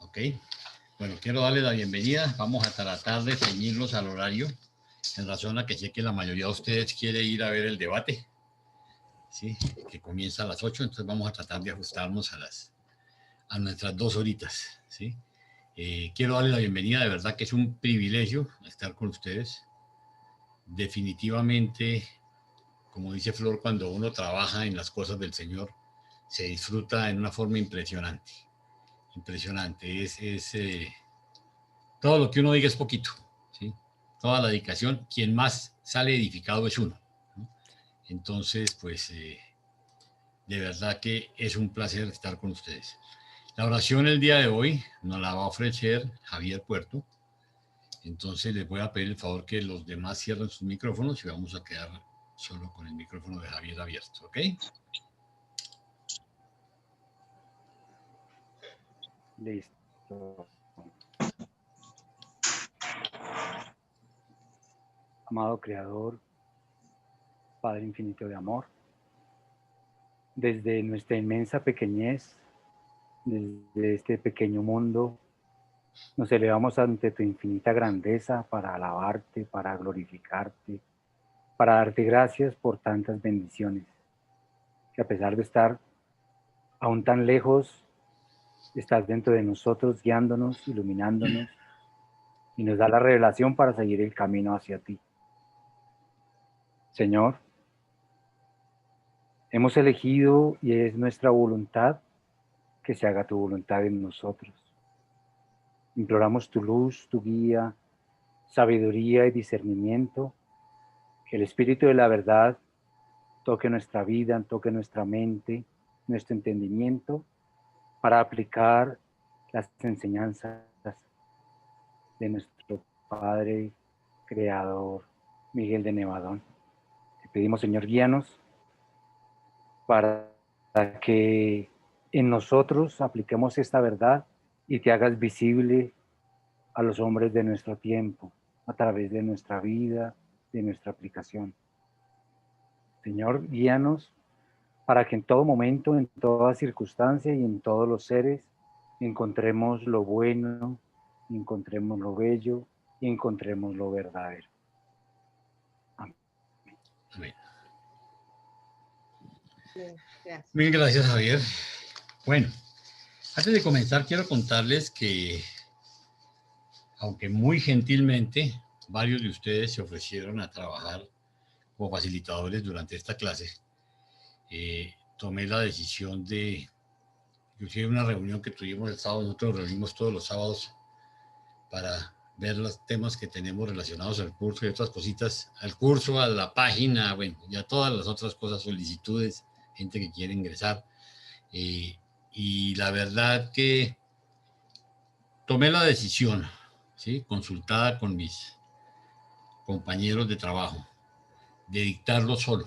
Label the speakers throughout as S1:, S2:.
S1: ¿Ok? Bueno, quiero darle la bienvenida. Vamos a tratar de ceñirnos al horario, en razón a que sé que la mayoría de ustedes quiere ir a ver el debate, ¿sí? Que comienza a las 8, entonces vamos a tratar de ajustarnos a nuestras 2 horitas, ¿sí? Quiero darle la bienvenida, de verdad que es un privilegio estar con ustedes. Definitivamente, como dice Flor, cuando uno trabaja en las cosas del Señor, se disfruta en una forma impresionante. Impresionante. Todo lo que uno diga es poquito, ¿sí? Toda la dedicación, quien más sale edificado es uno, ¿no? Entonces, pues, de verdad que es un placer estar con ustedes. La oración el día de hoy nos la va a ofrecer Javier Puerto. Entonces les voy a pedir el favor que los demás cierren sus micrófonos y vamos a quedar solo con el micrófono de Javier abierto, ¿ok?
S2: Listo. Amado Creador, Padre infinito de amor, desde nuestra inmensa pequeñez, desde este pequeño mundo, nos elevamos ante tu infinita grandeza para alabarte, para glorificarte, para darte gracias por tantas bendiciones, que a pesar de estar aún tan lejos, estás dentro de nosotros, guiándonos, iluminándonos, y nos da la revelación para seguir el camino hacia ti. Señor, hemos elegido y es nuestra voluntad que se haga tu voluntad en nosotros. Imploramos tu luz, tu guía, sabiduría y discernimiento, que el Espíritu de la verdad toque nuestra vida, toque nuestra mente, nuestro entendimiento, para aplicar las enseñanzas de nuestro Padre Creador, Miguel de Nevadón. Te pedimos, Señor, guíanos para que en nosotros apliquemos esta verdad y te hagas visible a los hombres de nuestro tiempo, a través de nuestra vida, de nuestra aplicación. Señor, guíanos para que en todo momento, en toda circunstancia y en todos los seres encontremos lo bueno, encontremos lo bello y encontremos lo verdadero. Amén.
S1: Amén.
S3: Bien, gracias.
S1: Mil gracias, Javier. Bueno, antes de comenzar, quiero contarles que, aunque muy gentilmente, varios de ustedes se ofrecieron a trabajar como facilitadores durante esta clase, tomé la decisión de, inclusive una reunión que tuvimos el sábado, nosotros nos reunimos todos los sábados para ver los temas que tenemos relacionados al curso y otras cositas, al curso, a la página, bueno, y a todas las otras cosas, solicitudes, gente que quiere ingresar. Y la verdad que tomé la decisión, ¿sí?, consultada con mis compañeros de trabajo, de dictarlo solo,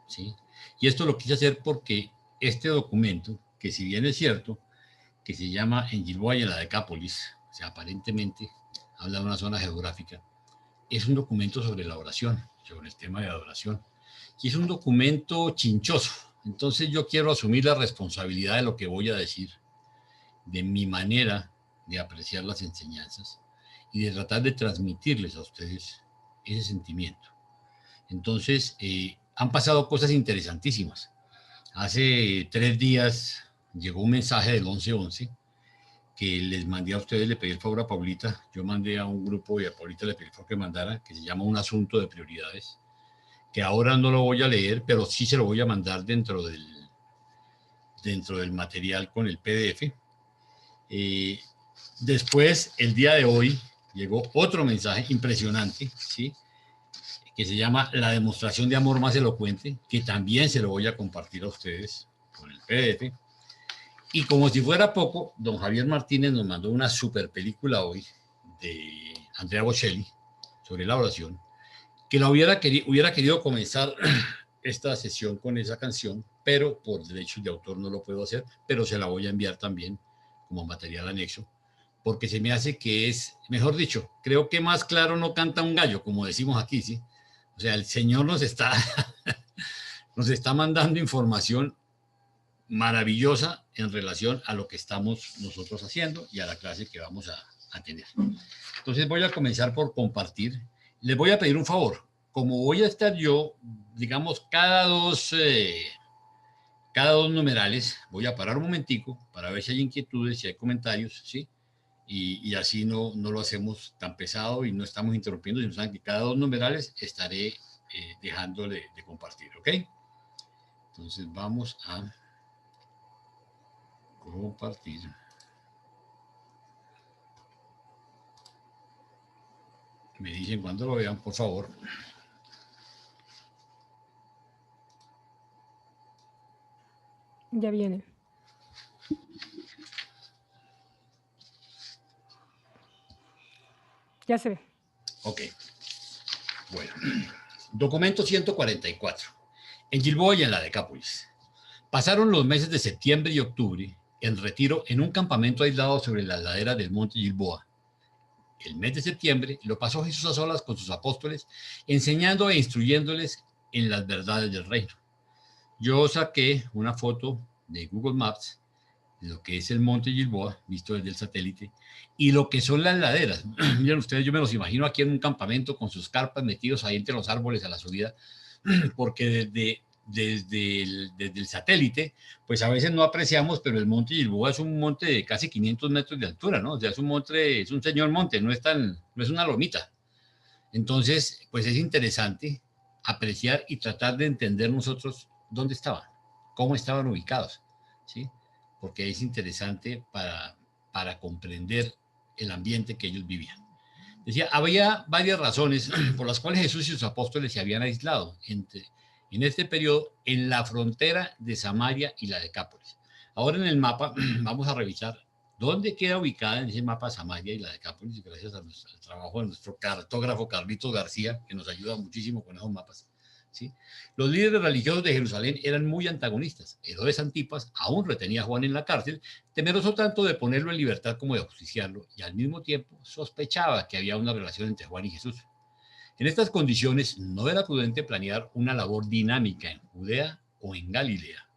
S1: ¿sí? Y esto lo quise hacer porque este documento, que si bien es cierto, que se llama En Gilboa y en la Decápolis, o sea, aparentemente habla de una zona geográfica, es un documento sobre la oración, sobre el tema de adoración, y es un documento chinchoso. Entonces yo quiero asumir la responsabilidad de lo que voy a decir, de mi manera de apreciar las enseñanzas y de tratar de transmitirles a ustedes ese sentimiento. Entonces, han pasado cosas interesantísimas. Hace 3 días llegó un mensaje del 1111 que les mandé a ustedes, le pedí el favor a Paulita, yo mandé a un grupo y a Paulita le pedí el favor que mandara, que se llama Un Asunto de Prioridades, que ahora no lo voy a leer, pero sí se lo voy a mandar dentro del material con el PDF. Después, el día de hoy, llegó otro mensaje impresionante, ¿sí?, que se llama La demostración de amor más elocuente, que también se lo voy a compartir a ustedes con el PDF. Y como si fuera poco, don Javier Martínez nos mandó una super película hoy de Andrea Bocelli sobre la oración, que la hubiera querido comenzar esta sesión con esa canción, pero por derechos de autor no lo puedo hacer, pero se la voy a enviar también como material anexo, porque se me hace que es, mejor dicho, creo que más claro no canta un gallo, como decimos aquí, ¿sí? O sea, el Señor nos está mandando información maravillosa en relación a lo que estamos nosotros haciendo y a la clase que vamos a tener. Entonces voy a comenzar por compartir. Les voy a pedir un favor. Como voy a estar yo, digamos, cada dos numerales, voy a parar un momentico para ver si hay inquietudes, si hay comentarios, ¿sí? Y así no lo hacemos tan pesado y no estamos interrumpiendo, sino saben que cada dos numerales estaré dejándole de compartir, ¿ok? Entonces vamos a compartir. Me dicen cuando lo vean, por favor.
S3: Ya viene. Ya se ve.
S1: Ok. Bueno. Documento 144. En Gilboa y en la Decápolis. Pasaron los meses de septiembre y octubre en retiro en un campamento aislado sobre la ladera del monte Gilboa. El mes de septiembre lo pasó Jesús a solas con sus apóstoles, enseñando e instruyéndoles en las verdades del reino. Yo saqué una foto de Google Maps de lo que es el monte Gilboa, visto desde el satélite, y lo que son las laderas. Miren ustedes, yo me los imagino aquí en un campamento con sus carpas metidos ahí entre los árboles a la subida, porque desde el satélite, pues a veces no apreciamos, pero el monte Gilboa es un monte de casi 500 metros de altura, ¿no? O sea, es un señor monte, no es una lomita. Entonces, pues es interesante apreciar y tratar de entender nosotros dónde estaban, cómo estaban ubicados, ¿sí? Porque es interesante para comprender el ambiente que ellos vivían. Decía, había varias razones por las cuales Jesús y sus apóstoles se habían aislado en este periodo en la frontera de Samaria y la Decápolis. Ahora en el mapa vamos a revisar dónde queda ubicada en ese mapa Samaria y la Decápolis, gracias al trabajo de nuestro cartógrafo Carlitos García, que nos ayuda muchísimo con esos mapas. ¿Sí? Los líderes religiosos de Jerusalén eran muy antagonistas. Herodes Antipas aún retenía a Juan en la cárcel, temeroso tanto de ponerlo en libertad como de ajusticiarlo, y al mismo tiempo sospechaba que había una relación entre Juan y Jesús. En estas condiciones no era prudente planear una labor dinámica en Judea o en Galilea.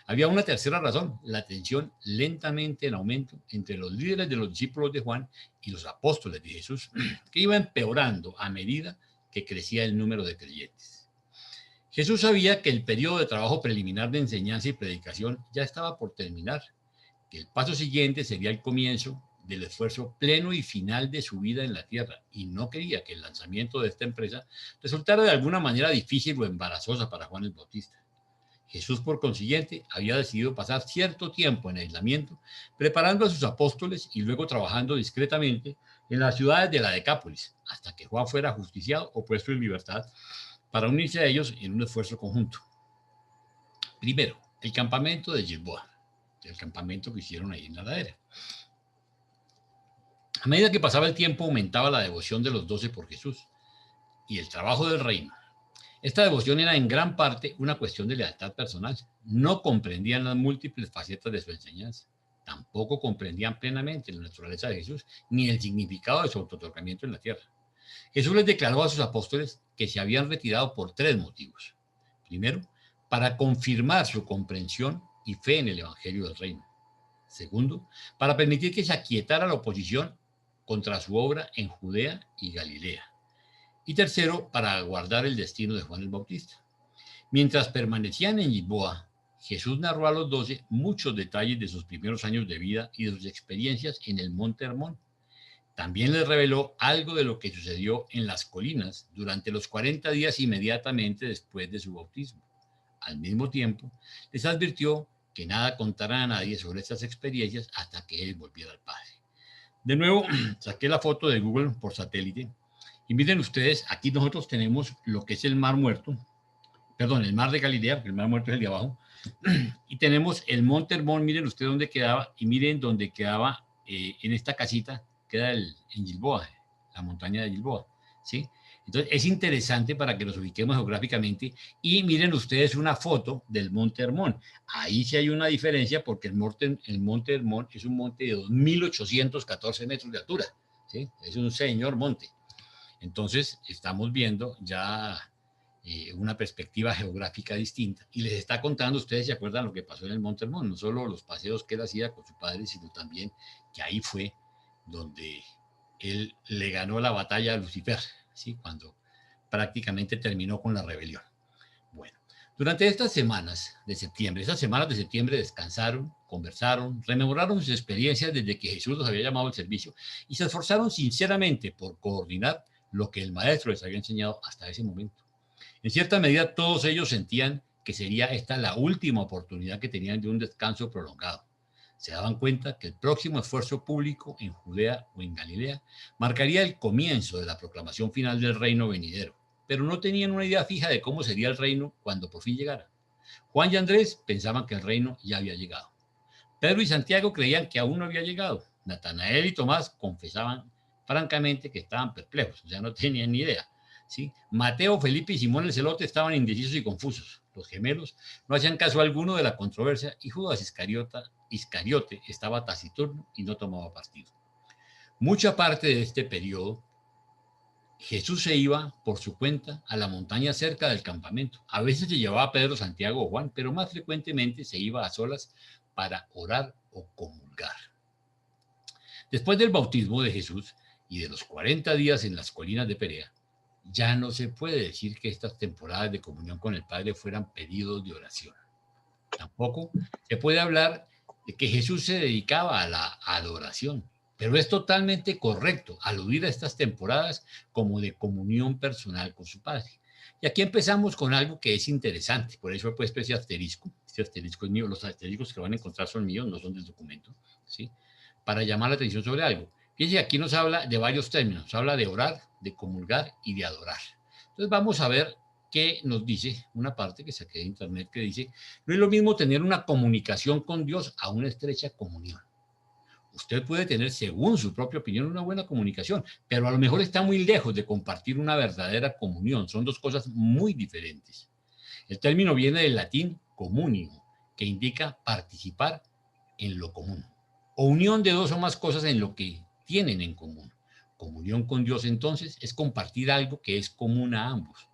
S1: Había una tercera razón, la tensión lentamente en aumento entre los líderes de los discípulos de Juan y los apóstoles de Jesús, que iba empeorando a medida que crecía el número de creyentes. Jesús sabía que el periodo de trabajo preliminar de enseñanza y predicación ya estaba por terminar, que el paso siguiente sería el comienzo del esfuerzo pleno y final de su vida en la tierra, y no quería que el lanzamiento de esta empresa resultara de alguna manera difícil o embarazosa para Juan el Bautista. Jesús, por consiguiente, había decidido pasar cierto tiempo en aislamiento, preparando a sus apóstoles y luego trabajando discretamente en las ciudades de la Decápolis, hasta que Juan fuera ajusticiado o puesto en libertad, para unirse a ellos en un esfuerzo conjunto. Primero, el campamento de Gilboa, el campamento que hicieron ahí en la ladera. A medida que pasaba el tiempo, aumentaba la devoción de los 12 por Jesús y el trabajo del reino. Esta devoción era en gran parte una cuestión de lealtad personal. No comprendían las múltiples facetas de su enseñanza. Tampoco comprendían plenamente la naturaleza de Jesús ni el significado de su autotocamiento en la tierra. Jesús les declaró a sus apóstoles que se habían retirado por tres motivos. Primero, para confirmar su comprensión y fe en el Evangelio del Reino. Segundo, para permitir que se aquietara la oposición contra su obra en Judea y Galilea. Y tercero, para aguardar el destino de Juan el Bautista. Mientras permanecían en Gilboa, Jesús narró a los 12 muchos detalles de sus primeros años de vida y de sus experiencias en el Monte Hermón. También les reveló algo de lo que sucedió en las colinas durante los 40 días inmediatamente después de su bautismo. Al mismo tiempo, les advirtió que nada contaran a nadie sobre estas experiencias hasta que él volviera al Padre. De nuevo, saqué la foto de Google por satélite y miren ustedes, aquí nosotros tenemos lo que es el Mar Muerto, el Mar de Galilea, porque el Mar Muerto es el de abajo, y tenemos el Monte Hermón, miren ustedes dónde quedaba, y miren dónde quedaba en esta casita, queda en Gilboa, la montaña de Gilboa, ¿sí? Entonces es interesante para que nos ubiquemos geográficamente y miren ustedes una foto del Monte Hermón. Ahí sí hay una diferencia porque el Monte Hermón es un monte de 2.814 metros de altura, ¿sí? Es un señor monte. Entonces estamos viendo ya una perspectiva geográfica distinta, y les está contando, ustedes se acuerdan lo que pasó en el Monte Hermón, no solo los paseos que él hacía con su padre, sino también que ahí fue donde él le ganó la batalla a Lucifer, ¿sí? Cuando prácticamente terminó con la rebelión. Bueno, durante estas semanas de septiembre descansaron, conversaron, rememoraron sus experiencias desde que Jesús los había llamado al servicio y se esforzaron sinceramente por coordinar lo que el Maestro les había enseñado hasta ese momento. En cierta medida, todos ellos sentían que sería esta la última oportunidad que tenían de un descanso prolongado. Se daban cuenta que el próximo esfuerzo público en Judea o en Galilea marcaría el comienzo de la proclamación final del reino venidero, pero no tenían una idea fija de cómo sería el reino cuando por fin llegara. Juan y Andrés pensaban que el reino ya había llegado. Pedro y Santiago creían que aún no había llegado. Natanael y Tomás confesaban francamente que estaban perplejos, o sea, no tenían ni idea. ¿Sí? Mateo, Felipe y Simón el Celote estaban indecisos y confusos. Los gemelos no hacían caso alguno de la controversia y Judas Iscariote estaba taciturno y no tomaba partido. Mucha parte de este periodo, Jesús se iba por su cuenta a la montaña cerca del campamento. A veces se llevaba a Pedro, Santiago o Juan, pero más frecuentemente se iba a solas para orar o comulgar. Después del bautismo de Jesús y de los 40 días en las colinas de Perea, ya no se puede decir que estas temporadas de comunión con el Padre fueran periodos de oración. Tampoco se puede hablar de que Jesús se dedicaba a la adoración, pero es totalmente correcto aludir a estas temporadas como de comunión personal con su Padre. Y aquí empezamos con algo que es interesante, por eso he puesto ese asterisco es mío, los asteriscos que van a encontrar son míos, no son del documento, ¿sí? Para llamar la atención sobre algo. Fíjense, aquí nos habla de varios términos, nos habla de orar, de comulgar y de adorar. Entonces vamos a ver qué nos dice una parte que saqué de internet que dice, no es lo mismo tener una comunicación con Dios a una estrecha comunión. Usted puede tener, según su propia opinión, una buena comunicación, pero a lo mejor está muy lejos de compartir una verdadera comunión. Son dos cosas muy diferentes. El término viene del latín comunio, que indica participar en lo común, o unión de dos o más cosas en lo que tienen en común. Comunión con Dios, entonces, es compartir algo que es común a ambos.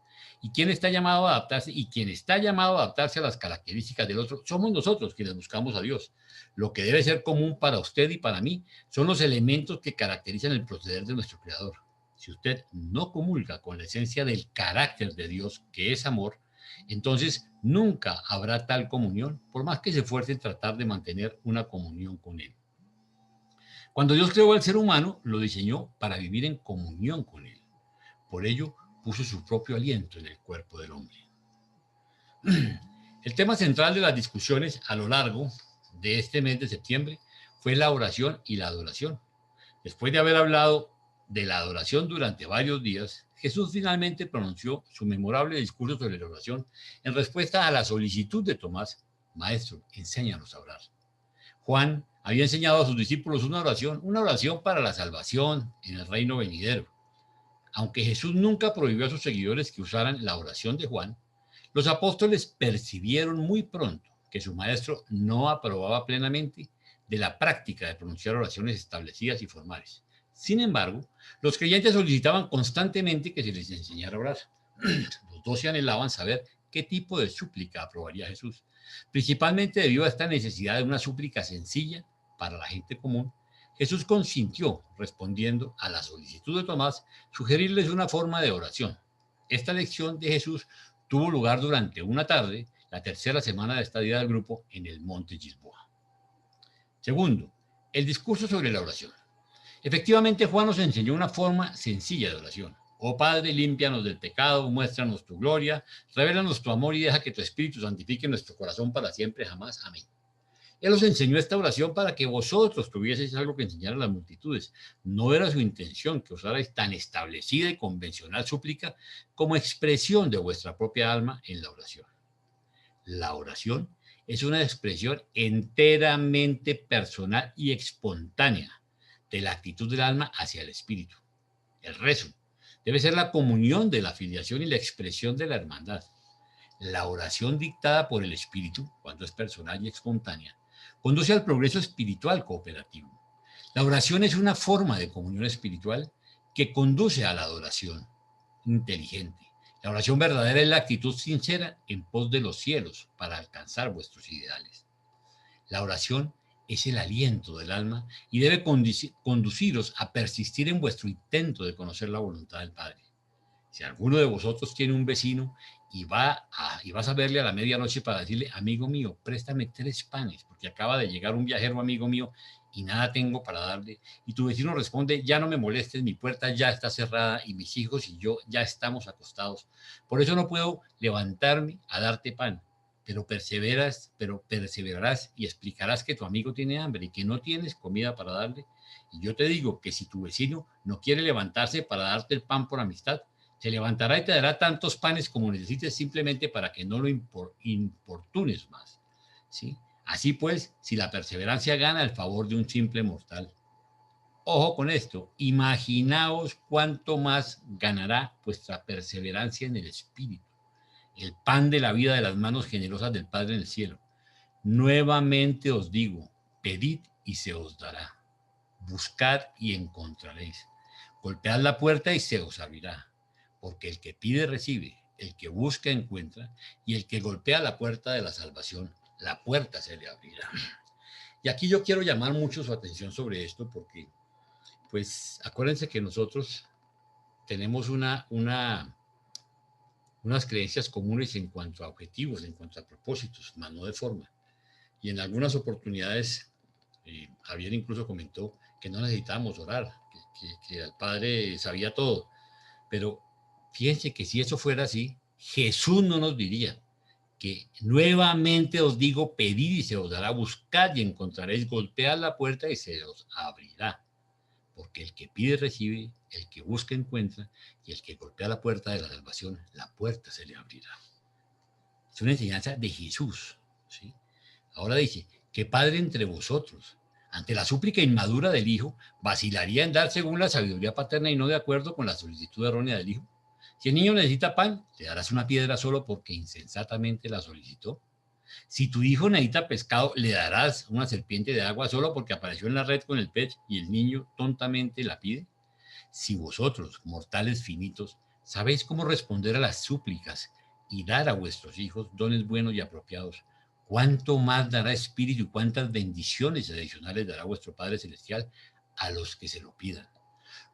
S1: ¿Y quién está llamado a adaptarse? Y quien está llamado a adaptarse a las características del otro, somos nosotros quienes buscamos a Dios. Lo que debe ser común para usted y para mí son los elementos que caracterizan el proceder de nuestro Creador. Si usted no comulga con la esencia del carácter de Dios, que es amor, entonces nunca habrá tal comunión, por más que se esfuerce en tratar de mantener una comunión con Él. Cuando Dios creó al ser humano, lo diseñó para vivir en comunión con Él. Por ello, puso su propio aliento en el cuerpo del hombre. El tema central de las discusiones a lo largo de este mes de septiembre fue la oración y la adoración. Después de haber hablado de la adoración durante varios días, Jesús finalmente pronunció su memorable discurso sobre la oración en respuesta a la solicitud de Tomás: Maestro, enséñanos a orar. Juan había enseñado a sus discípulos una oración para la salvación en el reino venidero. Aunque Jesús nunca prohibió a sus seguidores que usaran la oración de Juan, los apóstoles percibieron muy pronto que su maestro no aprobaba plenamente de la práctica de pronunciar oraciones establecidas y formales. Sin embargo, los creyentes solicitaban constantemente que se les enseñara a orar. Los 12 anhelaban saber qué tipo de súplica aprobaría Jesús, principalmente debido a esta necesidad de una súplica sencilla para la gente común. Jesús consintió, respondiendo a la solicitud de Tomás, sugerirles una forma de oración. Esta lección de Jesús tuvo lugar durante una tarde, la tercera semana de estadía del grupo en el monte Gilboa. Segundo, el discurso sobre la oración. Efectivamente, Juan nos enseñó una forma sencilla de oración. Oh Padre, límpianos del pecado, muéstranos tu gloria, revélanos tu amor y deja que tu Espíritu santifique nuestro corazón para siempre, jamás. Amén. Él os enseñó esta oración para que vosotros tuvieseis algo que enseñar a las multitudes. No era su intención que usarais tan establecida y convencional súplica como expresión de vuestra propia alma en la oración. La oración es una expresión enteramente personal y espontánea de la actitud del alma hacia el Espíritu. El rezo debe ser la comunión de la filiación y la expresión de la hermandad. La oración dictada por el Espíritu, cuando es personal y espontánea, conduce al progreso espiritual cooperativo. La oración es una forma de comunión espiritual que conduce a la adoración inteligente. La oración verdadera es la actitud sincera en pos de los cielos para alcanzar vuestros ideales. La oración es el aliento del alma y debe conduciros a persistir en vuestro intento de conocer la voluntad del Padre. Si alguno de vosotros tiene un vecino y vas a verle a la medianoche para decirle, amigo mío, préstame 3 panes, porque acaba de llegar un viajero amigo mío y nada tengo para darle, y tu vecino responde, ya no me molestes, mi puerta ya está cerrada y mis hijos y yo ya estamos acostados, por eso no puedo levantarme a darte pan, pero perseverarás y explicarás que tu amigo tiene hambre y que no tienes comida para darle. Y yo te digo que si tu vecino no quiere levantarse para darte el pan por amistad, se levantará y te dará tantos panes como necesites simplemente para que no lo importunes más. ¿Sí? Así pues, si la perseverancia gana el favor de un simple mortal, ojo con esto, imaginaos cuánto más ganará vuestra perseverancia en el Espíritu, el pan de la vida de las manos generosas del Padre en el cielo. Nuevamente os digo, pedid y se os dará. Buscad y encontraréis. Golpead la puerta y se os abrirá. Porque el que pide recibe, el que busca encuentra, y el que golpea la puerta de la salvación, la puerta se le abrirá. Y aquí yo quiero llamar mucho su atención sobre esto porque, pues, acuérdense que nosotros tenemos unas creencias comunes en cuanto a objetivos, en cuanto a propósitos, más no de forma. Y en algunas oportunidades, Javier incluso comentó que no necesitábamos orar, que el Padre sabía todo. Pero fíjense que si eso fuera así, Jesús no nos diría que nuevamente os digo, pedid y se os dará, buscad y encontraréis, golpead la puerta y se os abrirá. Porque el que pide recibe, el que busca encuentra, y el que golpea la puerta de la salvación, la puerta se le abrirá. Es una enseñanza de Jesús, ¿sí? Ahora dice, ¿qué padre entre vosotros, ante la súplica inmadura del hijo, vacilaría en dar según la sabiduría paterna y no de acuerdo con la solicitud errónea del hijo? Si el niño necesita pan, le darás una piedra solo porque insensatamente la solicitó. Si tu hijo necesita pescado, le darás una serpiente de agua solo porque apareció en la red con el pez y el niño tontamente la pide. Si vosotros, mortales finitos, sabéis cómo responder a las súplicas y dar a vuestros hijos dones buenos y apropiados, ¿cuánto más dará Espíritu y cuántas bendiciones adicionales dará vuestro Padre Celestial a los que se lo pidan?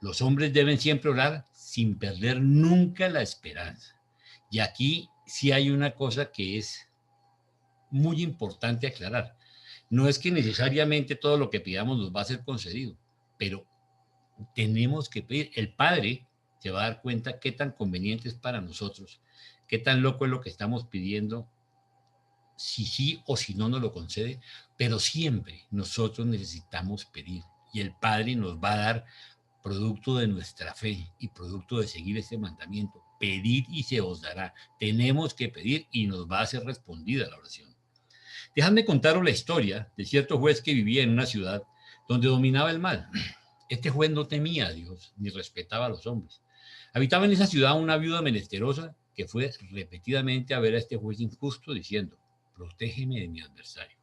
S1: Los hombres deben siempre orar sin perder nunca la esperanza. Y aquí sí hay una cosa que es muy importante aclarar. No es que necesariamente todo lo que pidamos nos va a ser concedido, pero tenemos que pedir. El Padre se va a dar cuenta qué tan conveniente es para nosotros, qué tan loco es lo que estamos pidiendo, si sí o si no nos lo concede, pero siempre nosotros necesitamos pedir y el Padre nos va a dar producto de nuestra fe y producto de seguir este mandamiento. Pedid y se os dará. Tenemos que pedir y nos va a ser respondida la oración. Dejadme contaros la historia de cierto juez que vivía en una ciudad donde dominaba el mal. Este juez no temía a Dios ni respetaba a los hombres. Habitaba en esa ciudad una viuda menesterosa que fue repetidamente a ver a este juez injusto diciendo, protégeme de mi adversario.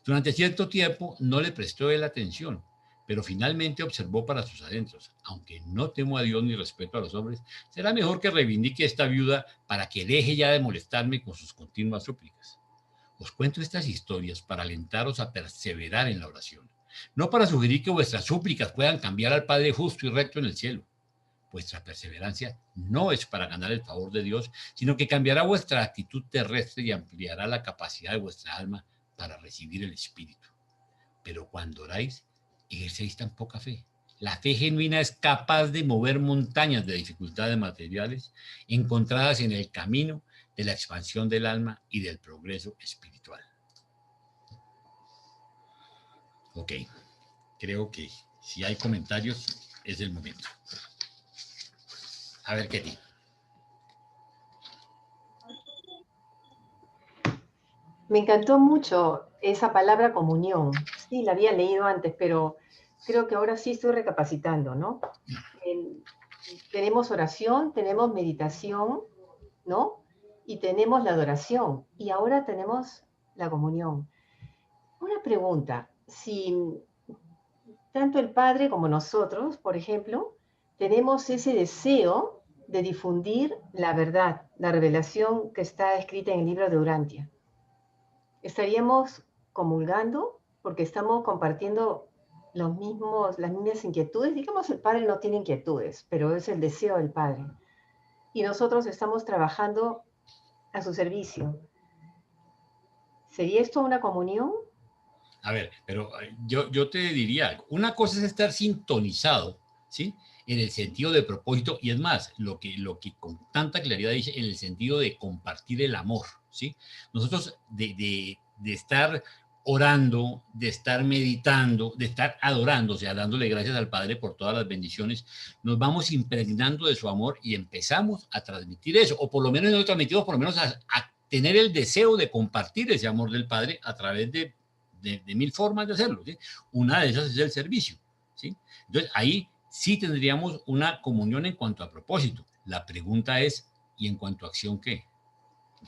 S1: Durante cierto tiempo no le prestó él atención, pero finalmente observó para sus adentros, aunque no temo a Dios ni respeto a los hombres, será mejor que reivindique a esta viuda para que deje ya de molestarme con sus continuas súplicas. Os cuento estas historias para alentaros a perseverar en la oración, no para sugerir que vuestras súplicas puedan cambiar al Padre justo y recto en el cielo. Vuestra perseverancia no es para ganar el favor de Dios, sino que cambiará vuestra actitud terrestre y ampliará la capacidad de vuestra alma para recibir el Espíritu. Pero cuando oráis, ejercéis tan poca fe. La fe genuina es capaz de mover montañas de dificultades materiales encontradas en el camino de la expansión del alma y del progreso espiritual. Ok, creo que si hay comentarios es el momento. A ver, Ketty.
S4: Me encantó mucho esa palabra comunión. Sí, la había leído antes, pero creo que ahora sí estoy recapacitando, ¿no? Tenemos oración, tenemos meditación, ¿no? Y tenemos la adoración. Y ahora tenemos la comunión. Una pregunta, si tanto el Padre como nosotros, por ejemplo, tenemos ese deseo de difundir la verdad, la revelación que está escrita en el libro de Urantia. Estaríamos comulgando porque estamos compartiendo las mismas inquietudes. Digamos, el Padre no tiene inquietudes, pero es el deseo del Padre. Y nosotros estamos trabajando a su servicio. ¿Sería esto una comunión?
S1: A ver, pero yo te diría algo. Una cosa es estar sintonizado, ¿sí? En el sentido de propósito, y es más, lo que con tanta claridad dice, en el sentido de compartir el amor, ¿sí? Nosotros de estar orando, de estar meditando, de estar adorando, o sea, dándole gracias al Padre por todas las bendiciones, nos vamos impregnando de su amor y empezamos a transmitir eso, o por lo menos no lo transmitimos, por lo menos a tener el deseo de compartir ese amor del Padre a través de mil formas de hacerlo, ¿sí? Una de esas es el servicio, ¿sí? Entonces, ahí sí tendríamos una comunión en cuanto a propósito. La pregunta es, ¿y en cuanto a acción qué?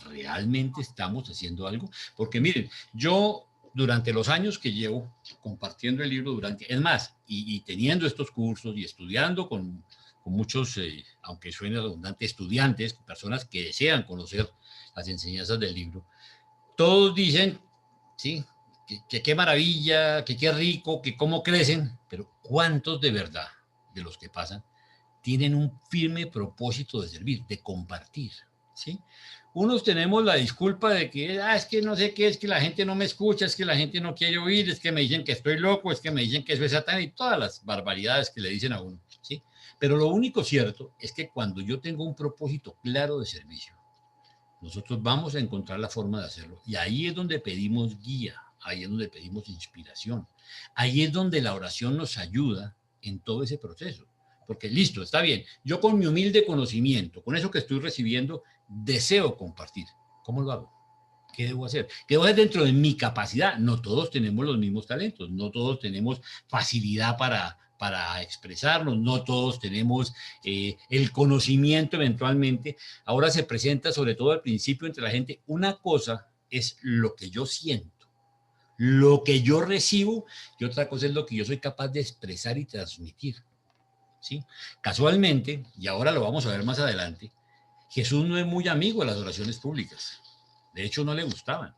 S1: ¿Realmente estamos haciendo algo? Porque miren, yo durante los años que llevo compartiendo el libro Durante, es más, y teniendo estos cursos y estudiando con muchos, aunque suene redundante, estudiantes, personas que desean conocer las enseñanzas del libro, todos dicen, sí, que qué maravilla, que qué rico, que cómo crecen, pero ¿cuántos de verdad de los que pasan tienen un firme propósito de servir, de compartir? ¿Sí? Unos tenemos la disculpa de que, es que no sé qué, es que la gente no me escucha, es que la gente no quiere oír, es que me dicen que estoy loco, es que me dicen que eso es satán y todas las barbaridades que le dicen a uno, ¿sí? Pero lo único cierto es que cuando yo tengo un propósito claro de servicio, nosotros vamos a encontrar la forma de hacerlo. Y ahí es donde pedimos guía, ahí es donde pedimos inspiración, ahí es donde la oración nos ayuda en todo ese proceso. Porque listo, está bien, yo con mi humilde conocimiento, con eso que estoy recibiendo, deseo compartir. ¿Cómo lo hago? ¿Qué debo hacer? ¿Qué debo hacer dentro de mi capacidad? No todos tenemos los mismos talentos, no todos tenemos facilidad para expresarnos, no todos tenemos el conocimiento eventualmente. Ahora se presenta, sobre todo al principio entre la gente, una cosa es lo que yo siento, lo que yo recibo, y otra cosa es lo que yo soy capaz de expresar y transmitir, ¿sí? Casualmente, y ahora lo vamos a ver más adelante, Jesús no es muy amigo de las oraciones públicas. De hecho, no le gustaban.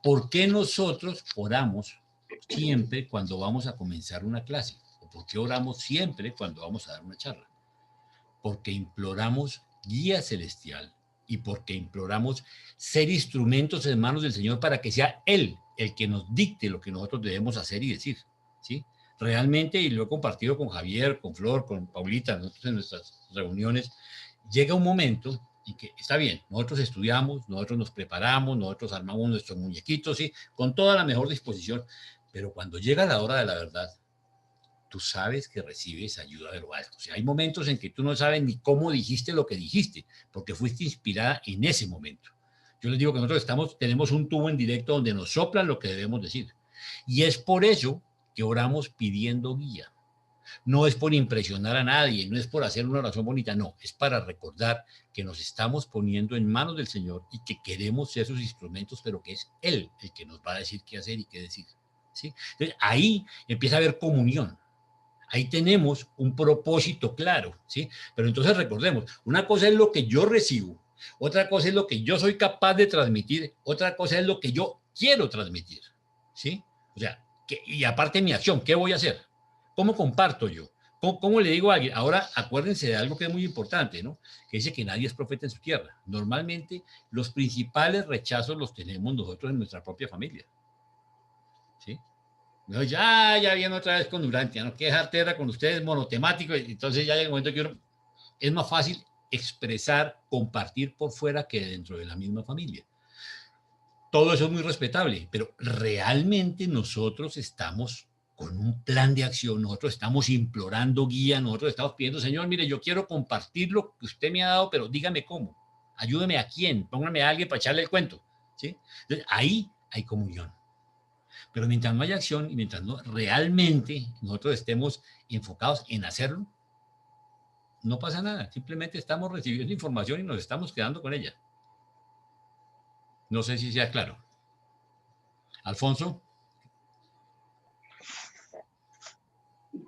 S1: ¿Por qué nosotros oramos siempre cuando vamos a comenzar una clase? ¿O por qué oramos siempre cuando vamos a dar una charla? Porque imploramos guía celestial y porque imploramos ser instrumentos en manos del Señor para que sea Él el que nos dicte lo que nosotros debemos hacer y decir, ¿sí? Realmente, y lo he compartido con Javier, con Flor, con Paulita, nosotros en nuestras reuniones, llega un momento y que está bien, nosotros estudiamos, nosotros nos preparamos, nosotros armamos nuestros muñequitos, ¿sí? Con toda la mejor disposición, pero cuando llega la hora de la verdad, tú sabes que recibes ayuda de lo alto. O sea, hay momentos en que tú no sabes ni cómo dijiste lo que dijiste, porque fuiste inspirada en ese momento. Yo les digo que nosotros tenemos un tubo en directo donde nos soplan lo que debemos decir. Y es por eso que oramos pidiendo guía. No es por impresionar a nadie, no es por hacer una oración bonita, no, es para recordar que nos estamos poniendo en manos del Señor y que queremos ser sus instrumentos, pero que es Él el que nos va a decir qué hacer y qué decir, ¿sí? Entonces, ahí empieza a haber comunión. Ahí tenemos un propósito claro, ¿sí? Pero entonces recordemos, una cosa es lo que yo recibo, otra cosa es lo que yo soy capaz de transmitir, otra cosa es lo que yo quiero transmitir, ¿sí? O sea, y aparte mi acción, ¿qué voy a hacer? ¿Cómo comparto yo? ¿Cómo le digo a alguien? Ahora, acuérdense de algo que es muy importante, ¿no? Que dice que nadie es profeta en su tierra. Normalmente, los principales rechazos los tenemos nosotros en nuestra propia familia, ¿sí? No, ya viene otra vez con Durantia, no quiero dejar tierra con ustedes, monotemático, entonces ya llega el momento que es más fácil expresar, compartir por fuera que dentro de la misma familia. Todo eso es muy respetable, pero realmente nosotros estamos con un plan de acción, nosotros estamos implorando guía, nosotros estamos pidiendo, Señor, mire, yo quiero compartir lo que usted me ha dado, pero dígame cómo, ayúdeme a quién, póngame a alguien para echarle el cuento, ¿sí? Entonces, ahí hay comunión. Pero mientras no haya acción y mientras no realmente nosotros estemos enfocados en hacerlo, no pasa nada. Simplemente estamos recibiendo información y nos estamos quedando con ella. No sé si sea claro. Alfonso.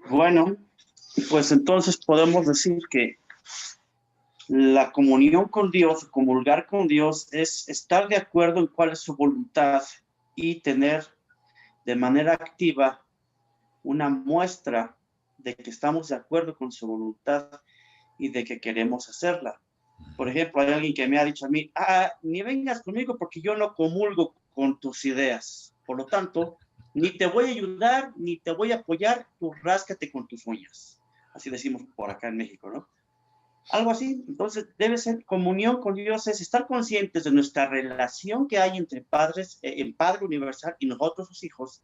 S5: Bueno, pues entonces podemos decir que La comunión con Dios, comulgar con Dios, es estar de acuerdo en cuál es su voluntad y tener de manera activa una muestra de que estamos de acuerdo con su voluntad y de que queremos hacerla. Por ejemplo, hay alguien que me ha dicho a mí, ni vengas conmigo porque yo no comulgo con tus ideas. Por lo tanto, ni te voy a ayudar, ni te voy a apoyar, tú ráscate con tus uñas. Así decimos por acá en México, ¿no? Algo así. Entonces, debe ser comunión con Dios, es estar conscientes de nuestra relación que hay entre padres, el Padre Universal y nosotros, sus hijos,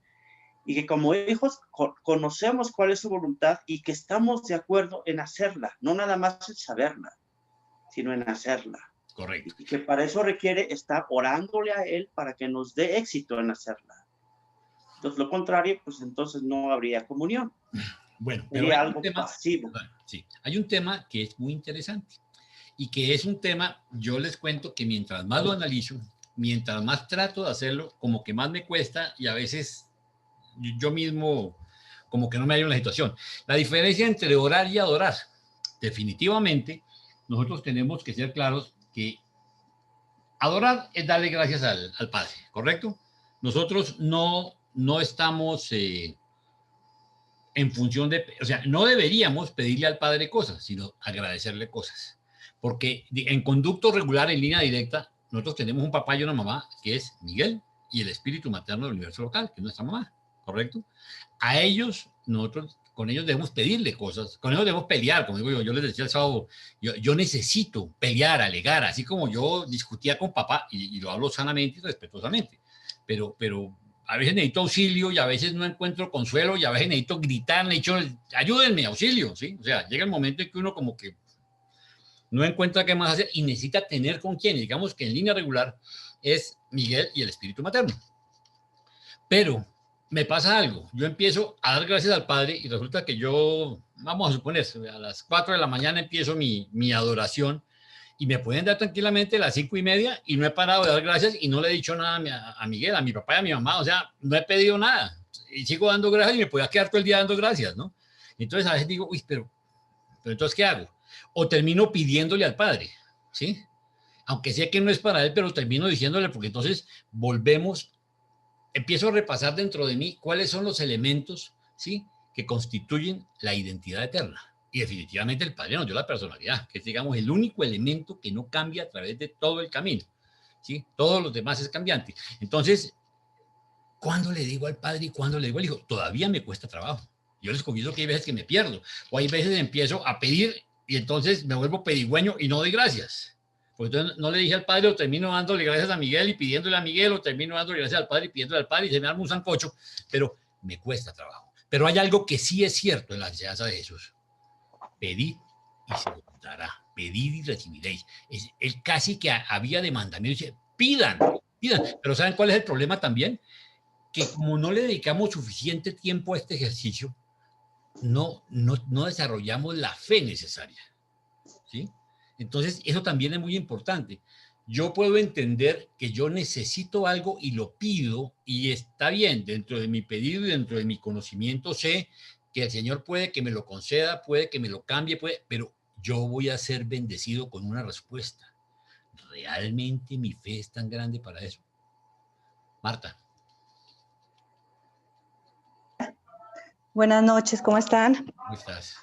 S5: y que como hijos conocemos cuál es su voluntad y que estamos de acuerdo en hacerla, no nada más en saberla, sino en hacerla.
S1: Correcto.
S5: Y que para eso requiere estar orándole a Él para que nos dé éxito en hacerla. Entonces, lo contrario, pues entonces no habría comunión.
S1: Bueno, pero
S5: sería
S1: hay
S5: algo
S1: un tema,
S5: pasivo.
S1: Sí, hay un tema que es muy interesante y que es un tema, yo les cuento que mientras más lo analizo, mientras más trato de hacerlo, como que más me cuesta y a veces yo mismo como que no me hallo en la situación. La diferencia entre orar y adorar. Definitivamente, nosotros tenemos que ser claros que adorar es darle gracias al Padre, ¿correcto? Nosotros no estamos en función de, o sea, no deberíamos pedirle al Padre cosas, sino agradecerle cosas. Porque en conducto regular, en línea directa, nosotros tenemos un papá y una mamá, que es Miguel, y el espíritu materno del universo local, que es nuestra mamá, ¿correcto? A ellos, nosotros, con ellos debemos pedirle cosas, con ellos debemos pelear, como digo yo les decía el sábado, yo necesito pelear, alegar, así como yo discutía con papá, y lo hablo sanamente y respetuosamente, pero a veces necesito auxilio y a veces no encuentro consuelo y a veces necesito gritar, necesito, ayúdenme, auxilio, ¿sí? O sea, llega el momento en que uno como que no encuentra qué más hacer y necesita tener con quién. Digamos que en línea regular es Miguel y el espíritu materno. Pero me pasa algo, yo empiezo a dar gracias al Padre y resulta que yo, vamos a suponer, a las 4 de la mañana empiezo mi adoración y me pueden dar tranquilamente las 5:30 y no he parado de dar gracias y no le he dicho nada a Miguel, a mi papá y a mi mamá, o sea, no he pedido nada y sigo dando gracias y me podía quedar todo el día dando gracias, ¿no? Entonces a veces digo, uy, pero entonces, ¿qué hago? O termino pidiéndole al Padre, ¿sí? Aunque sé que no es para él, pero termino diciéndole porque entonces volvemos, empiezo a repasar dentro de mí cuáles son los elementos, ¿sí? Que constituyen la identidad eterna. Y definitivamente el Padre nos dio la personalidad, que es, digamos, el único elemento que no cambia a través de todo el camino, ¿sí? Todos los demás es cambiante. Entonces, ¿cuándo le digo al Padre y cuándo le digo al Hijo? Todavía me cuesta trabajo. Yo les confieso que hay veces que me pierdo, o hay veces empiezo a pedir y entonces me vuelvo pedigüeño y no doy gracias. Pues entonces no le dije al Padre, o termino dándole gracias a Miguel y pidiéndole a Miguel, o termino dándole gracias al Padre y pidiéndole al Padre y se me arma un sancocho, pero me cuesta trabajo. Pero hay algo que sí es cierto en la enseñanza de Jesús. Pedid y se os dará. Pedid y recibiréis. Él casi que había de mandamiento. Dice, pidan. Pero ¿saben cuál es el problema también? Que como no le dedicamos suficiente tiempo a este ejercicio, no desarrollamos la fe necesaria, ¿sí? Entonces, eso también es muy importante. Yo puedo entender que yo necesito algo y lo pido y está bien, dentro de mi pedido y dentro de mi conocimiento sé que el Señor puede que me lo conceda, puede que me lo cambie, pero yo voy a ser bendecido con una respuesta. ¿Realmente mi fe es tan grande para eso? Marta.
S6: Buenas noches, ¿cómo están?
S1: ¿Cómo estás?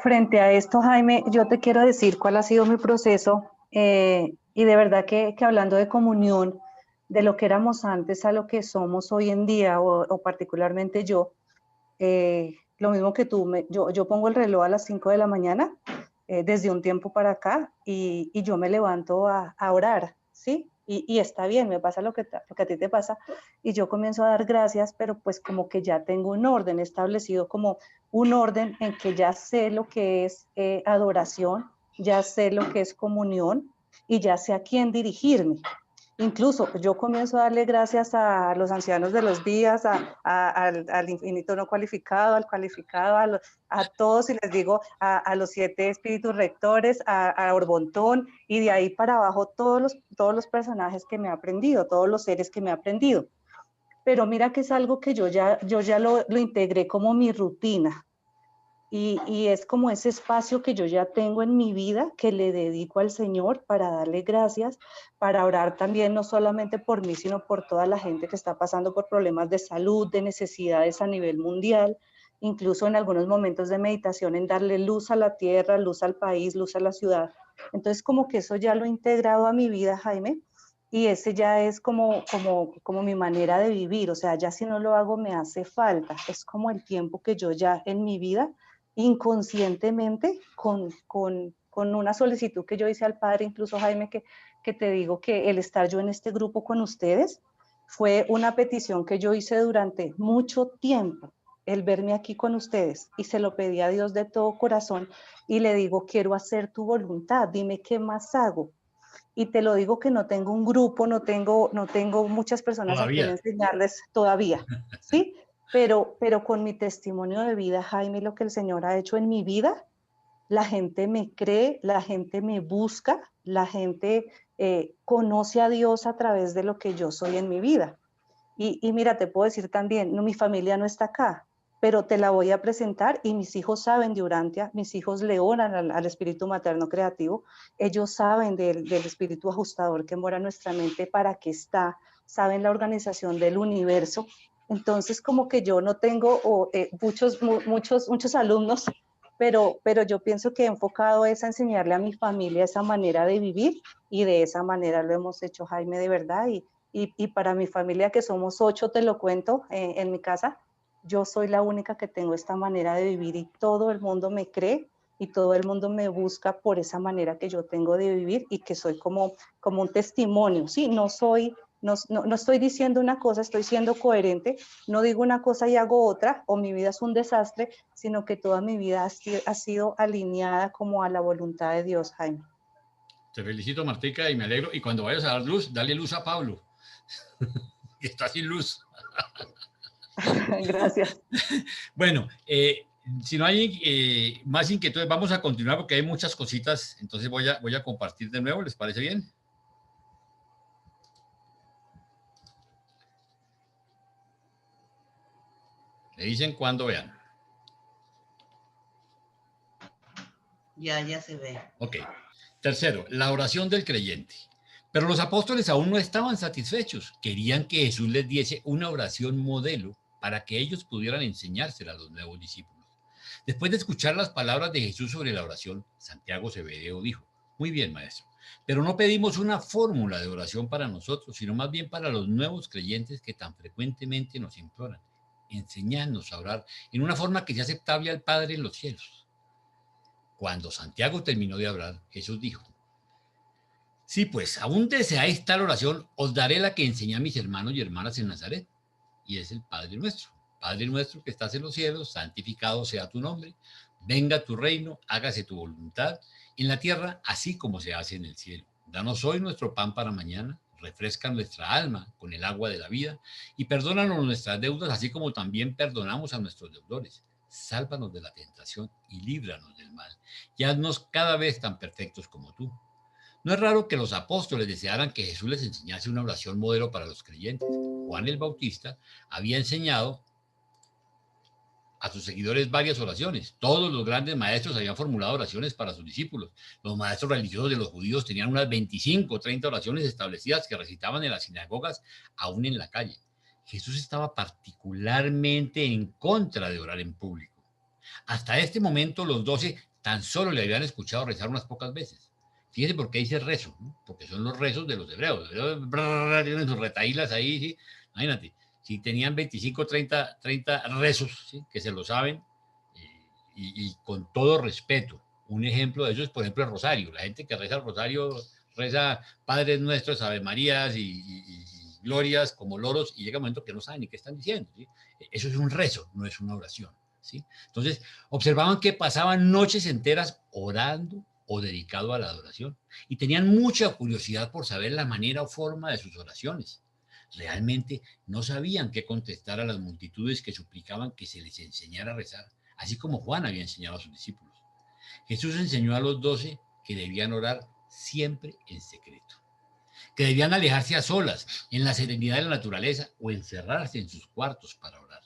S6: Frente a esto, Jaime, yo te quiero decir cuál ha sido mi proceso y de verdad que hablando de comunión, de lo que éramos antes a lo que somos hoy en día o particularmente yo, lo mismo que tú, yo pongo el reloj a las 5 de la mañana desde un tiempo para acá y yo me levanto a orar, ¿sí? Y está bien, me pasa lo que a ti te pasa y yo comienzo a dar gracias, pero pues como que ya tengo un orden establecido, como un orden en que ya sé lo que es adoración, ya sé lo que es comunión y ya sé a quién dirigirme. Incluso yo comienzo a darle gracias a los ancianos de los días, al infinito no cualificado, al cualificado, a todos, y les digo a los 7 espíritus rectores, a Orbontón, y de ahí para abajo todos los personajes que me he aprendido, todos los seres que me he aprendido. Pero mira que es algo que yo ya lo integré como mi rutina. Y es como ese espacio que yo ya tengo en mi vida que le dedico al Señor para darle gracias, para orar también no solamente por mí, sino por toda la gente que está pasando por problemas de salud, de necesidades a nivel mundial, incluso en algunos momentos de meditación en darle luz a la tierra, luz al país, luz a la ciudad. Entonces como que eso ya lo he integrado a mi vida, Jaime, y ese ya es como mi manera de vivir, o sea, ya si no lo hago me hace falta, es como el tiempo que yo ya en mi vida inconscientemente con una solicitud que yo hice al Padre, incluso Jaime, que te digo que el estar yo en este grupo con ustedes fue una petición que yo hice durante mucho tiempo, el verme aquí con ustedes, y se lo pedí a Dios de todo corazón y le digo, quiero hacer tu voluntad, dime qué más hago. Y te lo digo que no tengo un grupo, no tengo muchas personas a quien
S1: Todavía.
S6: enseñarles todavía, ¿sí? Pero con mi testimonio de vida, Jaime, lo que el Señor ha hecho en mi vida, la gente me cree, la gente me busca, la gente conoce a Dios a través de lo que yo soy en mi vida. Y mira, te puedo decir también, no, mi familia no está acá, pero te la voy a presentar y mis hijos saben de Urantia, mis hijos le oran al espíritu materno creativo, ellos saben del espíritu ajustador que mora en nuestra mente, para qué está, saben la organización del universo. Entonces, como que yo no tengo muchos alumnos, pero yo pienso que he enfocado es a enseñarle a mi familia esa manera de vivir, y de esa manera lo hemos hecho, Jaime, de verdad. Y para mi familia, que somos 8, te lo cuento, en mi casa, yo soy la única que tengo esta manera de vivir, y todo el mundo me cree y todo el mundo me busca por esa manera que yo tengo de vivir, y que soy como un testimonio, ¿sí? No estoy diciendo una cosa, estoy siendo coherente, no digo una cosa y hago otra, o mi vida es un desastre, sino que toda mi vida ha sido alineada como a la voluntad de Dios, Jaime.
S1: Te felicito, Martica, y me alegro. Y cuando vayas a dar luz, dale luz a Pablo, que está sin luz.
S6: Gracias.
S1: Bueno, si no hay más inquietudes, vamos a continuar porque hay muchas cositas. Entonces voy a compartir de nuevo, ¿les parece bien? Me dicen cuando vean.
S7: Ya se ve.
S1: Ok. Tercero, la oración del creyente. Pero los apóstoles aún no estaban satisfechos. Querían que Jesús les diese una oración modelo para que ellos pudieran enseñársela a los nuevos discípulos. Después de escuchar las palabras de Jesús sobre la oración, Santiago Zebedeo dijo: muy bien, maestro, pero no pedimos una fórmula de oración para nosotros, sino más bien para los nuevos creyentes que tan frecuentemente nos imploran. Enséñanos a orar en una forma que sea aceptable al Padre en los cielos. Cuando Santiago terminó de hablar, Jesús dijo: sí, pues, aún deseáis tal oración, os daré la que enseñé a mis hermanos y hermanas en Nazaret, y es el Padre nuestro. Padre nuestro que estás en los cielos, santificado sea tu nombre, venga tu reino, hágase tu voluntad, en la tierra así como se hace en el cielo. Danos hoy nuestro pan para mañana, refresca nuestra alma con el agua de la vida, y perdónanos nuestras deudas, así como también perdonamos a nuestros deudores. Sálvanos de la tentación y líbranos del mal, y haznos cada vez tan perfectos como tú. No es raro que los apóstoles desearan que Jesús les enseñase una oración modelo para los creyentes. Juan el Bautista había enseñado a sus seguidores varias oraciones. Todos los grandes maestros habían formulado oraciones para sus discípulos. Los maestros religiosos de los judíos tenían unas 25 o 30 oraciones establecidas que recitaban en las sinagogas, aún en la calle. Jesús estaba particularmente en contra de orar en público. Hasta este momento los 12 tan solo le habían escuchado rezar unas pocas veces. Fíjense por qué dice rezo, ¿no? Porque son los rezos de los hebreos. Tienen sus retaílas ahí, ¿sí? Imagínate, si tenían 25, 30 rezos, ¿sí? Que se lo saben, y con todo respeto. Un ejemplo de eso es, por ejemplo, el rosario. La gente que reza el rosario reza Padres Nuestros, Ave Marías y glorias como loros, y llega un momento que no saben ni qué están diciendo, ¿sí? Eso es un rezo, no es una oración, ¿sí? Entonces, observaban que pasaban noches enteras orando o dedicado a la adoración, y tenían mucha curiosidad por saber la manera o forma de sus oraciones. Realmente no sabían qué contestar a las multitudes que suplicaban que se les enseñara a rezar, así como Juan había enseñado a sus discípulos. Jesús enseñó a los 12 que debían orar siempre en secreto, que debían alejarse a solas, en la serenidad de la naturaleza, o encerrarse en sus cuartos para orar.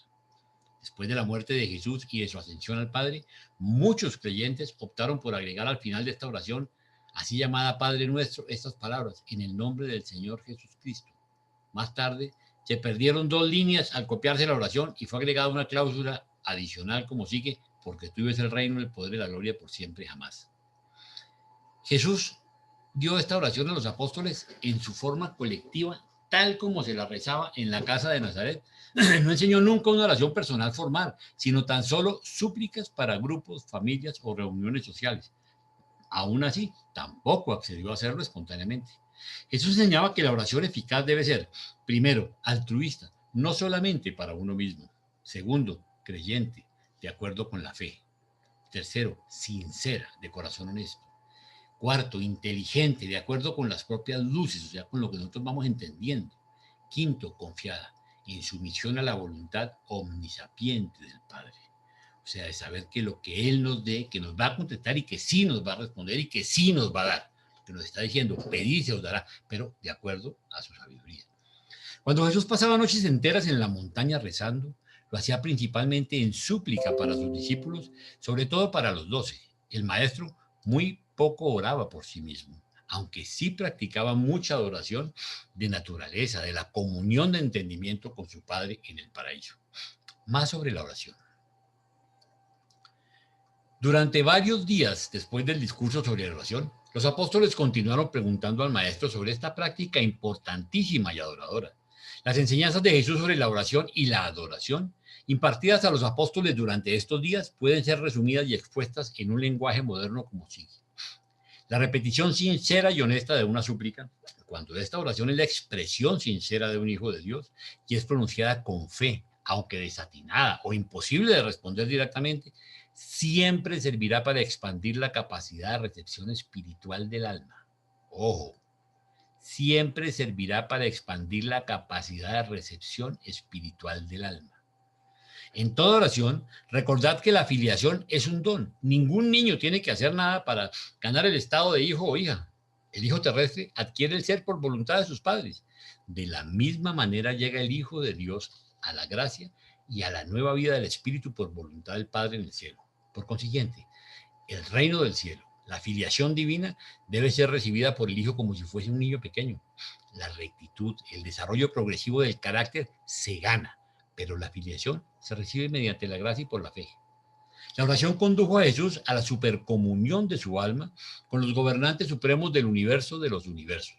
S1: Después de la muerte de Jesús y de su ascensión al Padre, muchos creyentes optaron por agregar al final de esta oración, así llamada Padre Nuestro, estas palabras: en el nombre del Señor Jesucristo. Más tarde, se perdieron 2 líneas al copiarse la oración y fue agregada una cláusula adicional como sigue: porque tuyo es el reino, el poder y la gloria por siempre y jamás. Jesús dio esta oración a los apóstoles en su forma colectiva, tal como se la rezaba en la casa de Nazaret. No enseñó nunca una oración personal formal, sino tan solo súplicas para grupos, familias o reuniones sociales. Aún así, tampoco accedió a hacerlo espontáneamente. Jesús enseñaba que la oración eficaz debe ser, primero, altruista, no solamente para uno mismo. Segundo, creyente, de acuerdo con la fe. Tercero, sincera, de corazón honesto. Cuarto, inteligente, de acuerdo con las propias luces, o sea, con lo que nosotros vamos entendiendo. Quinto, confiada, en sumisión a la voluntad omnisapiente del Padre. O sea, de saber que lo que Él nos dé, que nos va a contestar y que sí nos va a responder y que sí nos va a dar. Que nos está diciendo, pedid se os dará, pero de acuerdo a su sabiduría. Cuando Jesús pasaba noches enteras en la montaña rezando, lo hacía principalmente en súplica para sus discípulos, sobre todo para los 12. El maestro muy poco oraba por sí mismo, aunque sí practicaba mucha adoración de naturaleza, de la comunión de entendimiento con su Padre en el paraíso. Más sobre la oración. Durante varios días después del discurso sobre la oración, los apóstoles continuaron preguntando al maestro sobre esta práctica importantísima y adoradora. Las enseñanzas de Jesús sobre la oración y la adoración, impartidas a los apóstoles durante estos días, pueden ser resumidas y expuestas en un lenguaje moderno como sigue. La repetición sincera y honesta de una súplica, cuando esta oración es la expresión sincera de un hijo de Dios y es pronunciada con fe, aunque desatinada o imposible de responder directamente, siempre servirá para expandir la capacidad de recepción espiritual del alma. Ojo, siempre servirá para expandir la capacidad de recepción espiritual del alma. En toda oración, recordad que la filiación es un don. Ningún niño tiene que hacer nada para ganar el estado de hijo o hija. El hijo terrestre adquiere el ser por voluntad de sus padres. De la misma manera llega el Hijo de Dios a la gracia y a la nueva vida del Espíritu por voluntad del Padre en el cielo. Por consiguiente, el reino del cielo, la filiación divina, debe ser recibida por el Hijo como si fuese un niño pequeño. La rectitud, el desarrollo progresivo del carácter se gana, pero la filiación se recibe mediante la gracia y por la fe. La oración condujo a Jesús a la supercomunión de su alma con los gobernantes supremos del universo de los universos.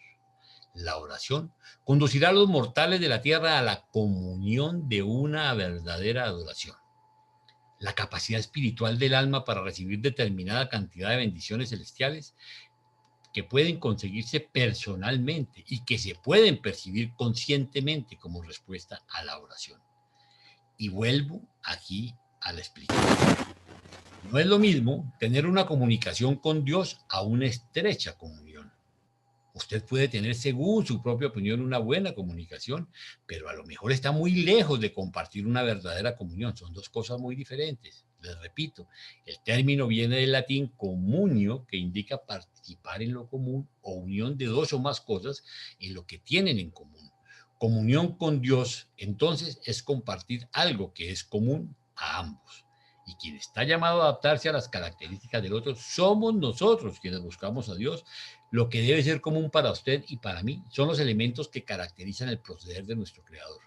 S1: La oración conducirá a los mortales de la tierra a la comunión de una verdadera adoración. La capacidad espiritual del alma para recibir determinada cantidad de bendiciones celestiales que pueden conseguirse personalmente y que se pueden percibir conscientemente como respuesta a la oración. Y vuelvo aquí a la explicación. No es lo mismo tener una comunicación con Dios a una estrecha comunión. Usted puede tener, según su propia opinión, una buena comunicación, pero a lo mejor está muy lejos de compartir una verdadera comunión. Son dos cosas muy diferentes. Les repito, el término viene del latín comunio, que indica participar en lo común o unión de dos o más cosas en lo que tienen en común. Comunión con Dios, entonces, es compartir algo que es común a ambos. Y quien está llamado a adaptarse a las características del otro somos nosotros quienes buscamos a Dios. Lo que debe ser común para usted y para mí son los elementos que caracterizan el proceder de nuestro Creador.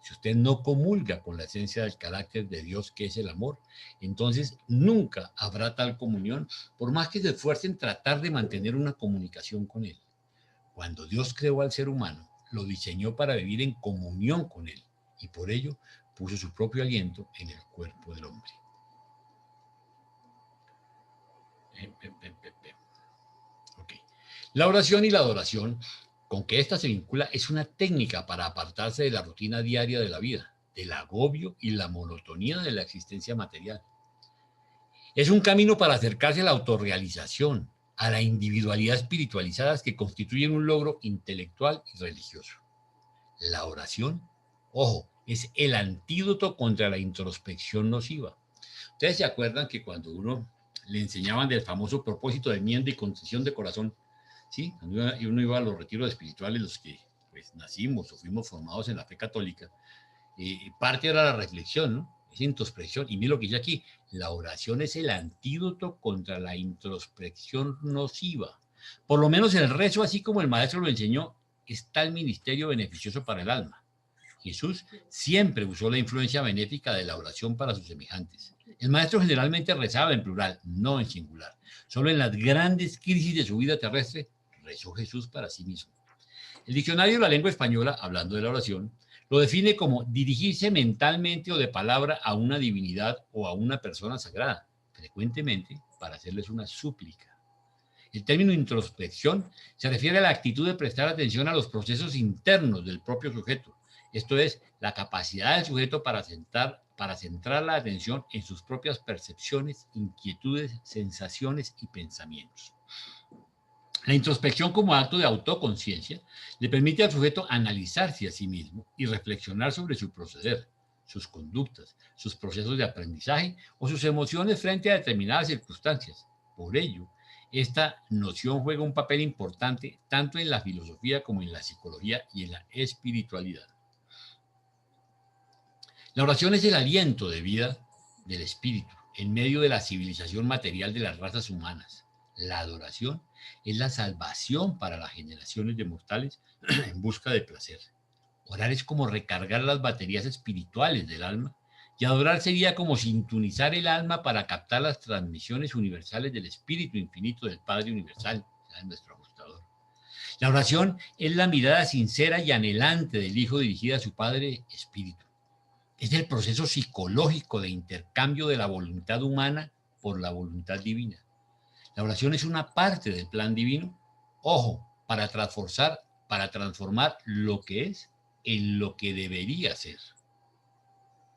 S1: Si usted no comulga con la esencia del carácter de Dios, que es el amor, entonces nunca habrá tal comunión, por más que se esfuerce en tratar de mantener una comunicación con Él. Cuando Dios creó al ser humano, lo diseñó para vivir en comunión con Él, y por ello puso su propio aliento en el cuerpo del hombre. Okay. La oración y la adoración, con que ésta se vincula, es una técnica para apartarse de la rutina diaria de la vida, del agobio y la monotonía de la existencia material. Es un camino para acercarse a la autorrealización, a la individualidad espiritualizada que constituyen un logro intelectual y religioso. La oración, ojo, es el antídoto contra la introspección nociva. Ustedes se acuerdan que cuando uno le enseñaban del famoso propósito de enmienda y contrición de corazón, ¿sí? Cuando uno iba a los retiros espirituales, los que pues, nacimos o fuimos formados en la fe católica, parte era la reflexión, ¿no? esa introspección. Y mire lo que dice aquí, la oración es el antídoto contra la introspección nociva. Por lo menos el rezo, así como el maestro lo enseñó, es tal ministerio beneficioso para el alma. Jesús siempre usó la influencia benéfica de la oración para sus semejantes. El maestro generalmente rezaba en plural, no en singular. Solo en las grandes crisis de su vida terrestre rezó Jesús para sí mismo. El diccionario de la lengua española, hablando de la oración, lo define como dirigirse mentalmente o de palabra a una divinidad o a una persona sagrada, frecuentemente para hacerles una súplica. El término introspección se refiere a la actitud de prestar atención a los procesos internos del propio sujeto. Esto es, la capacidad del sujeto para centrar la atención en sus propias percepciones, inquietudes, sensaciones y pensamientos. La introspección como acto de autoconciencia le permite al sujeto analizarse a sí mismo y reflexionar sobre su proceder, sus conductas, sus procesos de aprendizaje o sus emociones frente a determinadas circunstancias. Por ello, esta noción juega un papel importante tanto en la filosofía como en la psicología y en la espiritualidad. La oración es el aliento de vida del espíritu en medio de la civilización material de las razas humanas. La adoración es la salvación para las generaciones de mortales en busca de placer. Orar es como recargar las baterías espirituales del alma y adorar sería como sintonizar el alma para captar las transmisiones universales del Espíritu Infinito del Padre Universal, nuestro ajustador. La oración es la mirada sincera y anhelante del Hijo dirigida a su Padre Espíritu. Es el proceso psicológico de intercambio de la voluntad humana por la voluntad divina. La oración es una parte del plan divino, ojo, para transformar lo que es en lo que debería ser.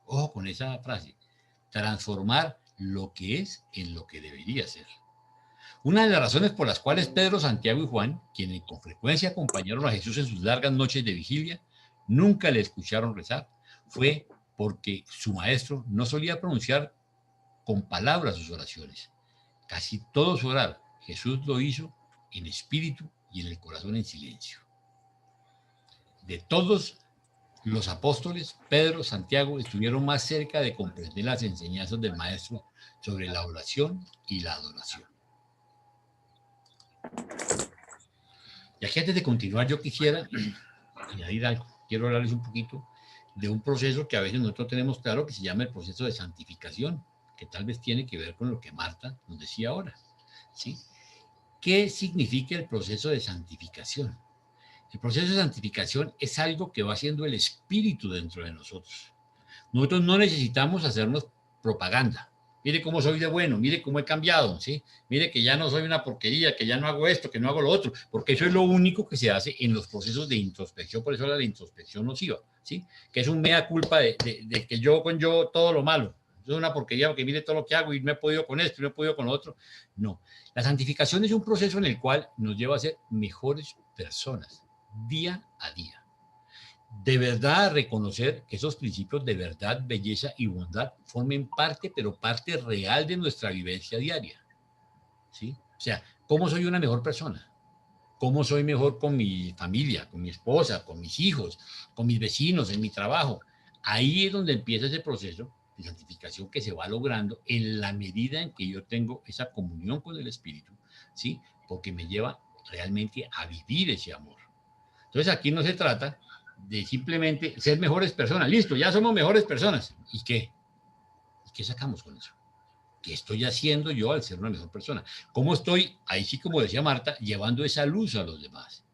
S1: Ojo con esa frase, transformar lo que es en lo que debería ser. Una de las razones por las cuales Pedro, Santiago y Juan, quienes con frecuencia acompañaron a Jesús en sus largas noches de vigilia, nunca le escucharon rezar, fue porque su maestro no solía pronunciar con palabras sus oraciones. Casi todo su orar, Jesús lo hizo en espíritu y en el corazón en silencio. De todos los apóstoles, Pedro, Santiago, estuvieron más cerca de comprender las enseñanzas del Maestro sobre la oración y la adoración. Y aquí antes de continuar, yo quisiera añadir algo. Quiero hablarles un poquito de un proceso que a veces nosotros tenemos claro que se llama el proceso de santificación, que tal vez tiene que ver con lo que Marta nos decía ahora, ¿sí? ¿Qué significa el proceso de santificación? El proceso de santificación es algo que va haciendo el Espíritu dentro de nosotros. Nosotros no necesitamos hacernos propaganda. Mire cómo soy de bueno, mire cómo he cambiado, ¿sí? Mire que ya no soy una porquería, que ya no hago esto, que no hago lo otro, porque eso es lo único que se hace en los procesos de introspección, por eso la introspección nociva, ¿sí? Que es un mea culpa de que yo con yo todo lo malo. Eso es una porquería porque mire todo lo que hago y no he podido con esto, no he podido con lo otro. No, la santificación es un proceso en el cual nos lleva a ser mejores personas, día a día. De verdad reconocer que esos principios de verdad, belleza y bondad formen parte, pero parte real de nuestra vivencia diaria, ¿sí? O sea, ¿cómo soy una mejor persona? ¿Cómo soy mejor con mi familia, con mi esposa, con mis hijos, con mis vecinos, en mi trabajo? Ahí es donde empieza ese proceso de santificación que se va logrando en la medida en que yo tengo esa comunión con el Espíritu, ¿sí? Porque me lleva realmente a vivir ese amor. Entonces aquí no se trata de simplemente ser mejores personas. Listo, ya somos mejores personas. ¿Y qué? ¿Y qué sacamos con eso? ¿Qué estoy haciendo yo al ser una mejor persona? ¿Cómo estoy, ahí sí como decía Marta, llevando esa luz a los demás?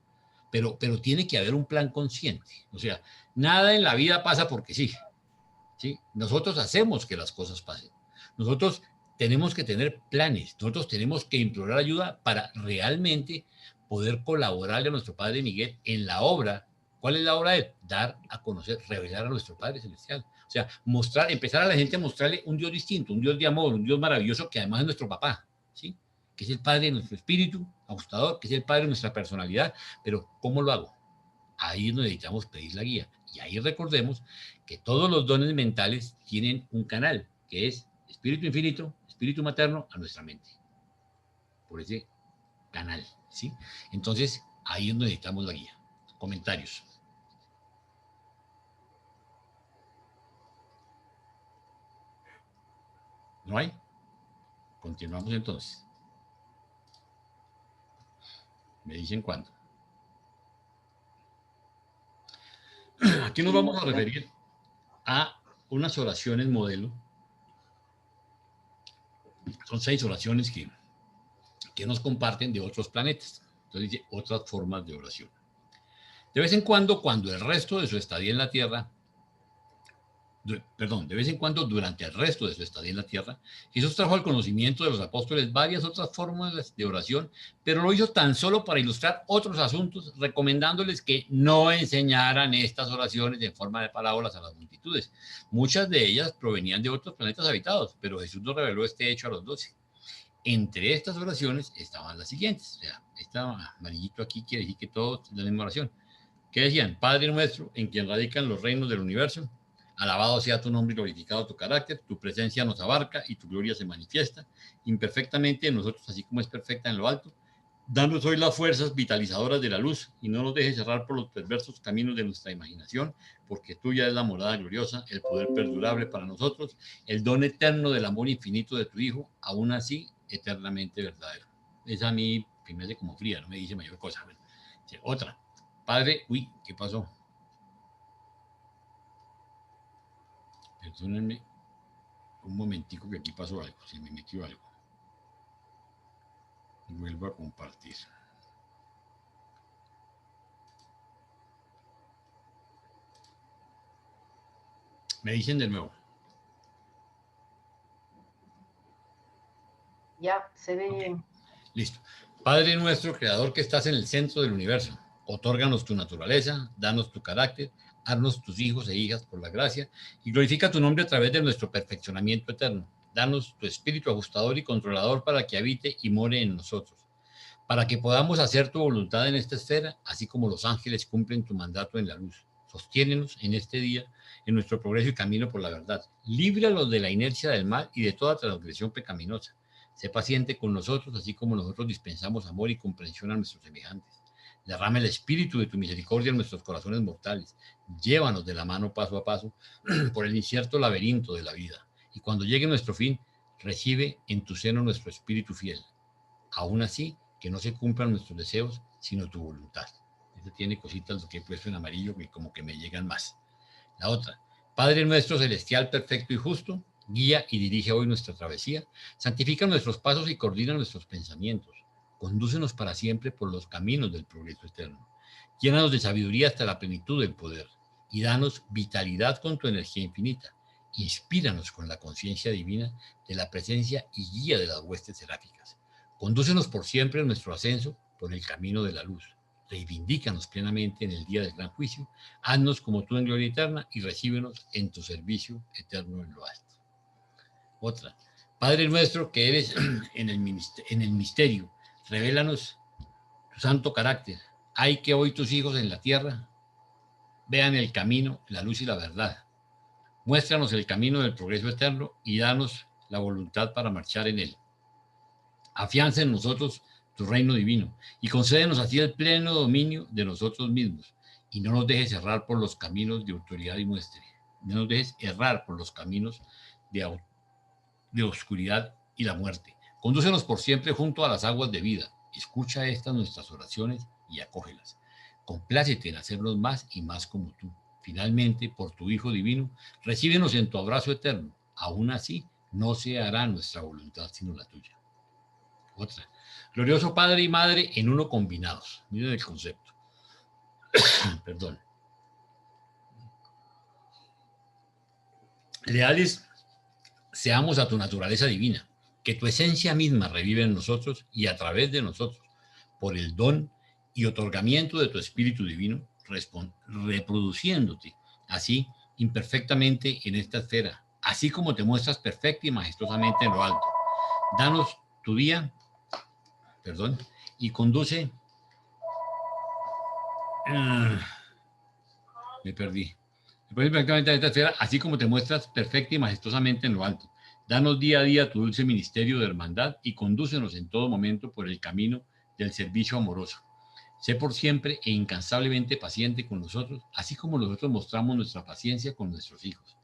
S1: Pero tiene que haber un plan consciente. O sea, nada en la vida pasa porque sí. ¿Sí? Nosotros hacemos que las cosas pasen. Nosotros tenemos que tener planes. Nosotros tenemos que implorar ayuda para realmente poder colaborarle a nuestro Padre Miguel en la obra. ¿Cuál es la obra de él? Dar a conocer, revelar a nuestro Padre Celestial. O sea, empezar a la gente a mostrarle un Dios distinto, un Dios de amor, un Dios maravilloso que además es nuestro papá, ¿sí? Que es el Padre de nuestro espíritu, ajustador, que es el Padre de nuestra personalidad. Pero, ¿cómo lo hago? Ahí es donde necesitamos pedir la guía. Y ahí recordemos que todos los dones mentales tienen un canal, que es Espíritu Infinito, Espíritu Materno a nuestra mente. Por ese canal, ¿sí? Entonces, ahí es donde necesitamos la guía. Comentarios. ¿No hay? Continuamos entonces. Me dicen cuándo. Aquí nos vamos a referir a unas oraciones modelo. Son 6 oraciones que nos comparten de otros planetas. Entonces dice otras formas de oración. De vez en cuando el resto de su estadía en la Tierra, de vez en cuando durante el resto de su estadía en la Tierra, Jesús trajo al conocimiento de los apóstoles varias otras formas de oración, pero lo hizo tan solo para ilustrar otros asuntos, recomendándoles que no enseñaran estas oraciones en forma de parábolas a las multitudes. Muchas de ellas provenían de otros planetas habitados, pero Jesús nos reveló este hecho a los 12. Entre estas oraciones estaban las siguientes. O sea, este amarillito aquí quiere decir que todos es la misma oración. ¿Qué decían? Padre nuestro, en quien radican los reinos del universo, alabado sea tu nombre y glorificado tu carácter, tu presencia nos abarca y tu gloria se manifiesta imperfectamente en nosotros, así como es perfecta en lo alto. Danos hoy las fuerzas vitalizadoras de la luz y no nos dejes cerrar por los perversos caminos de nuestra imaginación, porque tuya es la morada gloriosa, el poder perdurable para nosotros, el don eterno del amor infinito de tu Hijo, aún así eternamente verdadero. Esa a mí me hace como fría, no me dice mayor cosa. Otra. Padre, uy, ¿qué pasó? Perdónenme un momentico que aquí pasó algo, se me metió algo. Vuelvo a compartir. Me dicen de nuevo.
S4: Ya, se ve bien.
S1: Okay. Listo. Padre nuestro, creador que estás en el centro del universo, otórganos tu naturaleza, danos tu carácter, haznos tus hijos e hijas por la gracia y glorifica tu nombre a través de nuestro perfeccionamiento eterno. Danos tu espíritu ajustador y controlador para que habite y more en nosotros, para que podamos hacer tu voluntad en esta esfera, así como los ángeles cumplen tu mandato en la luz. Sostiénenos en este día, en nuestro progreso y camino por la verdad. Líbralos de la inercia del mal y de toda transgresión pecaminosa. Sé paciente con nosotros, así como nosotros dispensamos amor y comprensión a nuestros semejantes. Derrama el espíritu de tu misericordia en nuestros corazones mortales. Llévanos de la mano paso a paso por el incierto laberinto de la vida. Y cuando llegue nuestro fin, recibe en tu seno nuestro espíritu fiel. Aún así, que no se cumplan nuestros deseos, sino tu voluntad. Este tiene cositas que he puesto en amarillo que como que me llegan más. La otra. Padre nuestro celestial, perfecto y justo, guía y dirige hoy nuestra travesía, santifica nuestros pasos y coordina nuestros pensamientos. Condúcenos para siempre por los caminos del progreso eterno. Llénanos de sabiduría hasta la plenitud del poder y danos vitalidad con tu energía infinita. Inspíranos con la conciencia divina de la presencia y guía de las huestes seráficas. Condúcenos por siempre en nuestro ascenso por el camino de la luz. Reivindícanos plenamente en el día del gran juicio. Haznos como tú en gloria eterna y recíbenos en tu servicio eterno en lo alto. Otra. Padre nuestro que eres en el misterio, revélanos tu santo carácter. Hay que hoy tus hijos en la tierra vean el camino, la luz y la verdad. Muéstranos el camino del progreso eterno y danos la voluntad para marchar en él. Afianza en nosotros tu reino divino y concédenos así el pleno dominio de nosotros mismos y no nos dejes errar por los caminos de autoridad y muestre. No nos dejes errar por los caminos de oscuridad y la muerte. Condúcenos por siempre junto a las aguas de vida. Escucha estas nuestras oraciones y acógelas. Complácete en hacernos más y más como tú. Finalmente, por tu Hijo divino, recíbenos en tu abrazo eterno. Aún así, no se hará nuestra voluntad sino la tuya. Otra. Glorioso Padre y Madre en uno combinados. Miren el concepto. Perdón. Leales seamos a tu naturaleza divina, que tu esencia misma revive en nosotros y a través de nosotros, por el don y otorgamiento de tu Espíritu Divino, reproduciéndote así imperfectamente en esta esfera, así como te muestras perfecta y majestuosamente en lo alto. Danos tu día, y conduce... me perdí. Perfectamente en esta esfera, así como te muestras perfecta y majestuosamente en lo alto. Danos día a día tu dulce ministerio de hermandad y condúcenos en todo momento por el camino del servicio amoroso. Sé por siempre e incansablemente paciente con nosotros, así como nosotros mostramos nuestra paciencia con nuestros hijos.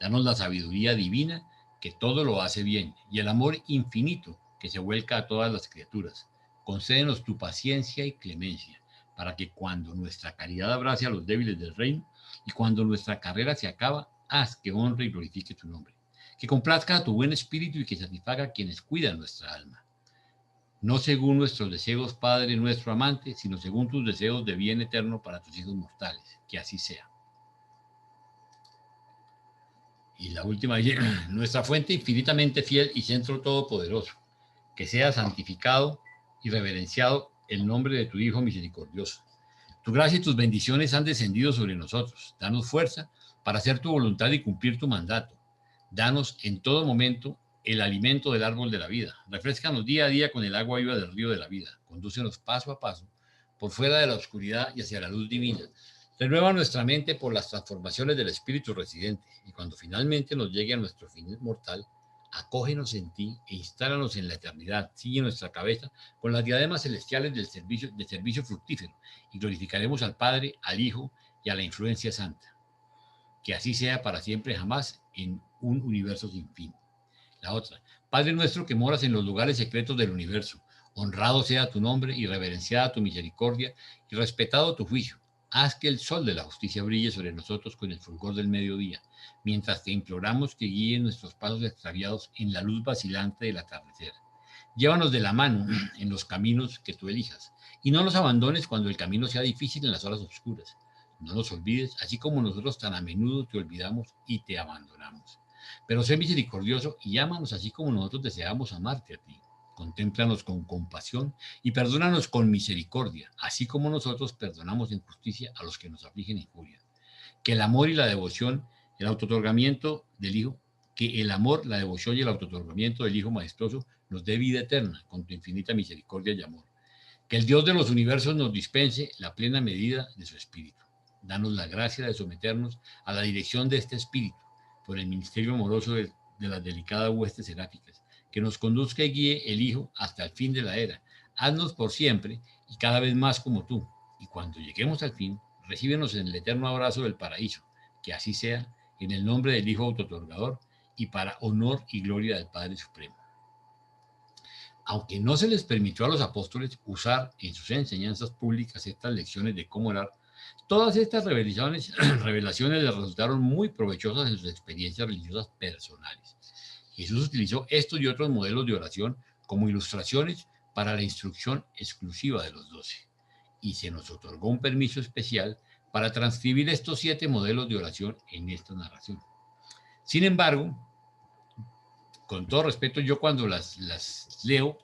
S1: Danos la sabiduría divina que todo lo hace bien, y el amor infinito que se vuelca a todas las criaturas. Concédenos tu paciencia y clemencia, para que cuando nuestra caridad abrace a los débiles del reino, y cuando nuestra carrera se acaba, haz que honre y glorifique tu nombre, que complazca a tu buen espíritu y que satisfaga a quienes cuidan nuestra alma. No según nuestros deseos, Padre nuestro amante, sino según tus deseos de bien eterno para tus hijos mortales. Que así sea. Y la última dice, nuestra fuente infinitamente fiel y centro todopoderoso, que sea santificado y reverenciado el nombre de tu Hijo misericordioso. Tu gracia y tus bendiciones han descendido sobre nosotros. Danos fuerza para hacer tu voluntad y cumplir tu mandato. Danos en todo momento el alimento del árbol de la vida. Refréscanos día a día con el agua viva del río de la vida. Condúcenos paso a paso por fuera de la oscuridad y hacia la luz divina. Renueva nuestra mente por las transformaciones del espíritu residente, y cuando finalmente nos llegue a nuestro fin mortal, acógenos en ti e instálanos en la eternidad. Sigue nuestra cabeza con las diademas celestiales del servicio fructífero, y glorificaremos al Padre, al Hijo y a la influencia santa. Que así sea para siempre jamás en un universo sin fin. La otra, Padre nuestro que moras en los lugares secretos del universo, honrado sea tu nombre y reverenciada tu misericordia y respetado tu juicio. Haz que el sol de la justicia brille sobre nosotros con el fulgor del mediodía, mientras te imploramos que guíes nuestros pasos extraviados en la luz vacilante del atardecer. Llévanos de la mano en los caminos que tú elijas, y no nos abandones cuando el camino sea difícil en las horas oscuras. No nos olvides, así como nosotros tan a menudo te olvidamos y te abandonamos. Pero sé misericordioso y ámanos así como nosotros deseamos amarte a ti. Contémplanos con compasión y perdónanos con misericordia, así como nosotros perdonamos en justicia a los que nos afligen en injuria. Que el amor y la devoción, el autootorgamiento del Hijo, que el amor, la devoción y el autootorgamiento del Hijo majestuoso nos dé vida eterna con tu infinita misericordia y amor. Que el Dios de los universos nos dispense la plena medida de su espíritu. Danos la gracia de someternos a la dirección de este espíritu por el ministerio amoroso de las delicadas huestes seráficas, que nos conduzca y guíe el Hijo hasta el fin de la era. Haznos por siempre y cada vez más como tú, y cuando lleguemos al fin, recíbenos en el eterno abrazo del paraíso. Que así sea, en el nombre del Hijo autootorgador y para honor y gloria del Padre Supremo. Aunque no se les permitió a los apóstoles usar en sus enseñanzas públicas estas lecciones de cómo orar, todas estas revelaciones les resultaron muy provechosas en sus experiencias religiosas personales. Jesús utilizó estos y otros modelos de oración como ilustraciones para la instrucción exclusiva de los 12, y se nos otorgó un permiso especial para transcribir estos 7 modelos de oración en esta narración. Sin embargo, con todo respeto, yo cuando las leo,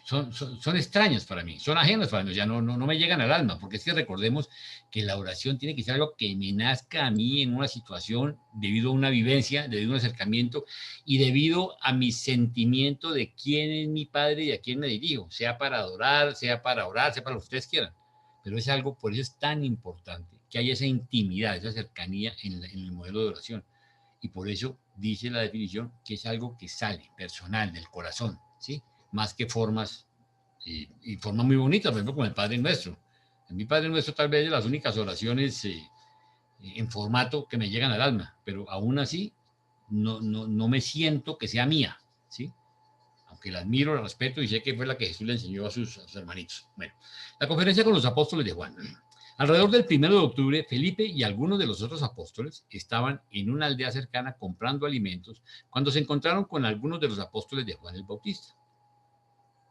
S1: son extrañas para mí, son ajenas para mí, ya no me llegan al alma, porque es que recordemos que la oración tiene que ser algo que me nazca a mí en una situación, debido a una vivencia, debido a un acercamiento y debido a mi sentimiento de quién es mi Padre y a quién me dirijo, sea para adorar, sea para orar, sea para lo que ustedes quieran, pero es algo, por eso es tan importante que haya esa intimidad, esa cercanía en el modelo de oración, y por eso dice la definición que es algo que sale personal, del corazón, ¿sí? Más que formas, y formas muy bonitas, por ejemplo, como el Padre Nuestro. En mi Padre Nuestro tal vez es las únicas oraciones en formato que me llegan al alma, pero aún así no me siento que sea mía, ¿sí? Aunque la admiro, la respeto y sé que fue la que Jesús le enseñó a sus hermanitos. Bueno, la conferencia con los apóstoles de Juan. Alrededor del 1 de octubre, Felipe y algunos de los otros apóstoles estaban en una aldea cercana comprando alimentos cuando se encontraron con algunos de los apóstoles de Juan el Bautista.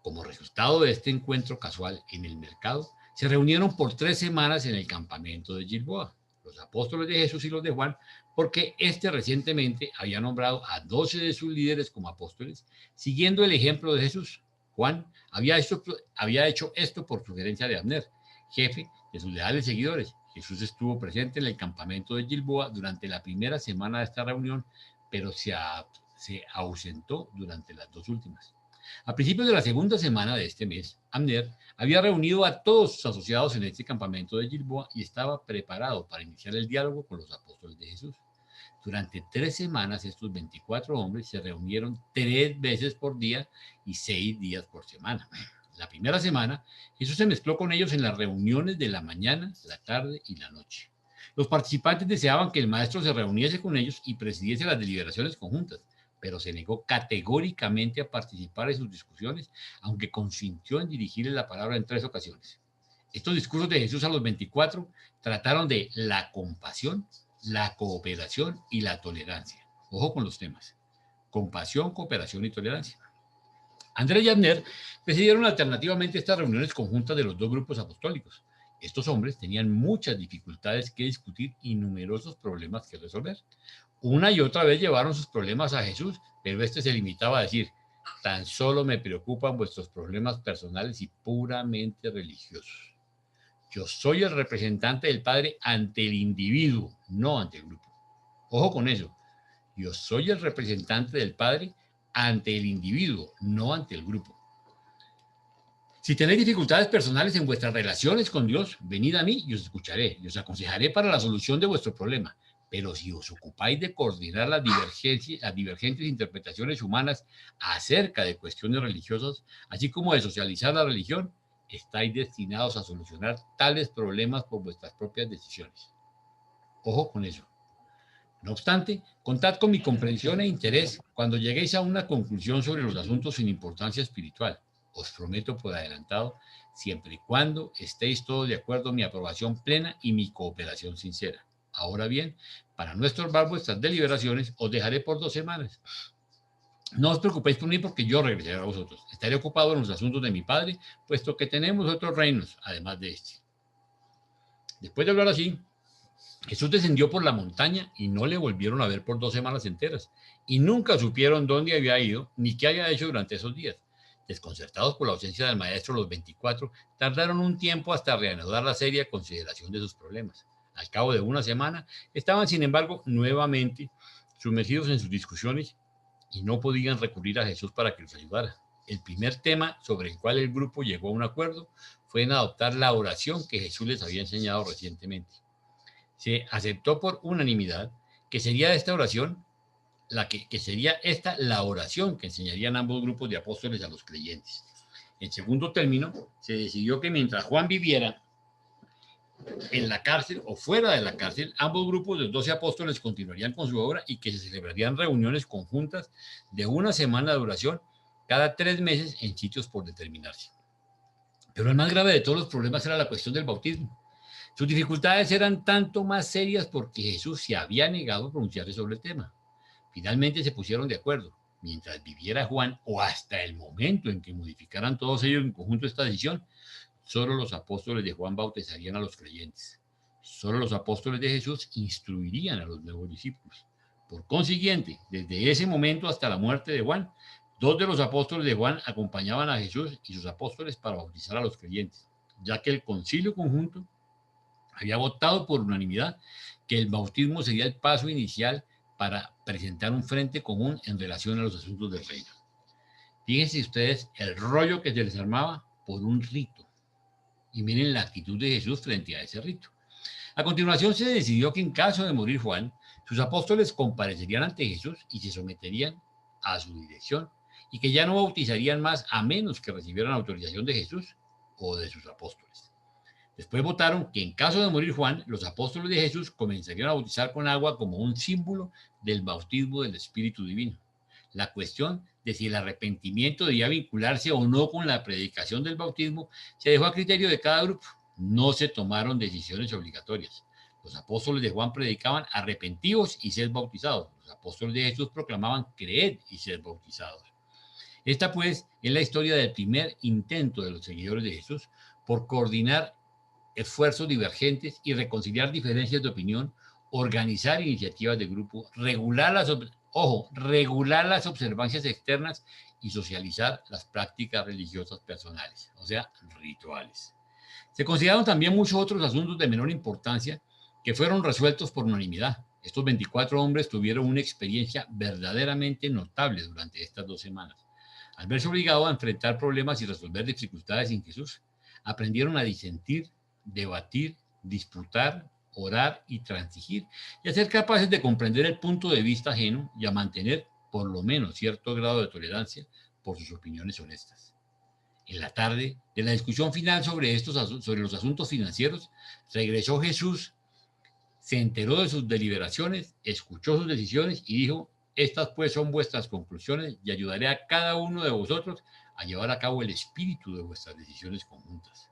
S1: Como resultado de este encuentro casual en el mercado, se reunieron por 3 semanas en el campamento de Gilboa, los apóstoles de Jesús y los de Juan, porque éste recientemente había nombrado a 12 de sus líderes como apóstoles, siguiendo el ejemplo de Jesús. Juan había hecho esto por sugerencia de Abner, jefe de sus leales seguidores. Jesús estuvo presente en el campamento de Gilboa durante la primera semana de esta reunión, pero se ausentó durante las 2 últimas. A principios de la segunda semana de este mes, Abner había reunido a todos sus asociados en este campamento de Gilboa y estaba preparado para iniciar el diálogo con los apóstoles de Jesús. Durante 3 semanas, estos 24 hombres se reunieron 3 veces por día y 6 días por semana. La primera semana, Jesús se mezcló con ellos en las reuniones de la mañana, la tarde y la noche. Los participantes deseaban que el maestro se reuniese con ellos y presidiese las deliberaciones conjuntas, pero se negó categóricamente a participar en sus discusiones, aunque consintió en dirigirle la palabra en 3 ocasiones. Estos discursos de Jesús a los 24 trataron de la compasión, la cooperación y la tolerancia. Ojo con los temas: compasión, cooperación y tolerancia. Andrés y Abner presidieron alternativamente estas reuniones conjuntas de los 2 grupos apostólicos. Estos hombres tenían muchas dificultades que discutir y numerosos problemas que resolver. Una y otra vez llevaron sus problemas a Jesús, pero este se limitaba a decir: tan solo me preocupan vuestros problemas personales y puramente religiosos. Yo soy el representante del Padre ante el individuo, no ante el grupo. Ojo con eso. Yo soy el representante del Padre ante el individuo, no ante el grupo. Si tenéis dificultades personales en vuestras relaciones con Dios, venid a mí y os escucharé y os aconsejaré para la solución de vuestro problema. Pero si os ocupáis de coordinar las divergentes interpretaciones humanas acerca de cuestiones religiosas, así como de socializar la religión, estáis destinados a solucionar tales problemas por vuestras propias decisiones. Ojo con eso. No obstante, contad con mi comprensión e interés cuando lleguéis a una conclusión sobre los asuntos sin importancia espiritual. Os prometo por adelantado, siempre y cuando estéis todos de acuerdo, mi aprobación plena y mi cooperación sincera. Ahora bien, para no estorbar vuestras deliberaciones, os dejaré por 2 semanas. No os preocupéis por mí, porque yo regresaré a vosotros. Estaré ocupado en los asuntos de mi Padre, puesto que tenemos otros reinos, además de este. Después de hablar así, Jesús descendió por la montaña y no le volvieron a ver por 2 semanas enteras, y nunca supieron dónde había ido ni qué había hecho durante esos días. Desconcertados por la ausencia del maestro, los 24 tardaron un tiempo hasta reanudar la seria consideración de sus problemas. Al cabo de 1 semana, estaban, sin embargo, nuevamente sumergidos en sus discusiones y no podían recurrir a Jesús para que los ayudara. El primer tema sobre el cual el grupo llegó a un acuerdo fue en adoptar la oración que Jesús les había enseñado recientemente. Se aceptó por unanimidad que sería esta oración la oración que enseñarían ambos grupos de apóstoles a los creyentes. En segundo término, se decidió que mientras Juan viviera en la cárcel o fuera de la cárcel, ambos grupos de 12 apóstoles continuarían con su obra y que se celebrarían reuniones conjuntas de 1 semana de duración cada 3 meses en sitios por determinarse. Pero el más grave de todos los problemas era la cuestión del bautismo. Sus dificultades eran tanto más serias porque Jesús se había negado a pronunciarse sobre el tema. Finalmente se pusieron de acuerdo. Mientras viviera Juan, o hasta el momento en que modificaran todos ellos en conjunto esta decisión, solo los apóstoles de Juan bautizarían a los creyentes. Solo los apóstoles de Jesús instruirían a los nuevos discípulos. Por consiguiente, desde ese momento hasta la muerte de Juan, 2 de los apóstoles de Juan acompañaban a Jesús y sus apóstoles para bautizar a los creyentes, ya que el concilio conjunto había votado por unanimidad que el bautismo sería el paso inicial para presentar un frente común en relación a los asuntos del reino. Fíjense ustedes el rollo que se les armaba por un rito. Y miren la actitud de Jesús frente a ese rito. A continuación se decidió que en caso de morir Juan, sus apóstoles comparecerían ante Jesús y se someterían a su dirección, y que ya no bautizarían más a menos que recibieran autorización de Jesús o de sus apóstoles. Después votaron que en caso de morir Juan, los apóstoles de Jesús comenzarían a bautizar con agua como un símbolo del bautismo del Espíritu Divino. La cuestión de si el arrepentimiento debía vincularse o no con la predicación del bautismo se dejó a criterio de cada grupo. No se tomaron decisiones obligatorias. Los apóstoles de Juan predicaban: arrepentíos y sed bautizados. Los apóstoles de Jesús proclamaban: creed y sed bautizados. Esta, pues, es la historia del primer intento de los seguidores de Jesús por coordinar esfuerzos divergentes y reconciliar diferencias de opinión, organizar iniciativas de grupo, regular las observancias externas y socializar las prácticas religiosas personales, o sea, rituales. Se consideraron también muchos otros asuntos de menor importancia que fueron resueltos por unanimidad. Estos 24 hombres tuvieron una experiencia verdaderamente notable durante estas 2 semanas. Al verse obligados a enfrentar problemas y resolver dificultades sin Jesús, aprendieron a disentir, debatir, disputar, orar y transigir, y a ser capaces de comprender el punto de vista ajeno y a mantener por lo menos cierto grado de tolerancia por sus opiniones honestas. En la tarde de la discusión final sobre los asuntos financieros, regresó Jesús, se enteró de sus deliberaciones, escuchó sus decisiones y dijo Estas pues son vuestras conclusiones y ayudaré a cada uno de vosotros a llevar a cabo el espíritu de vuestras decisiones conjuntas.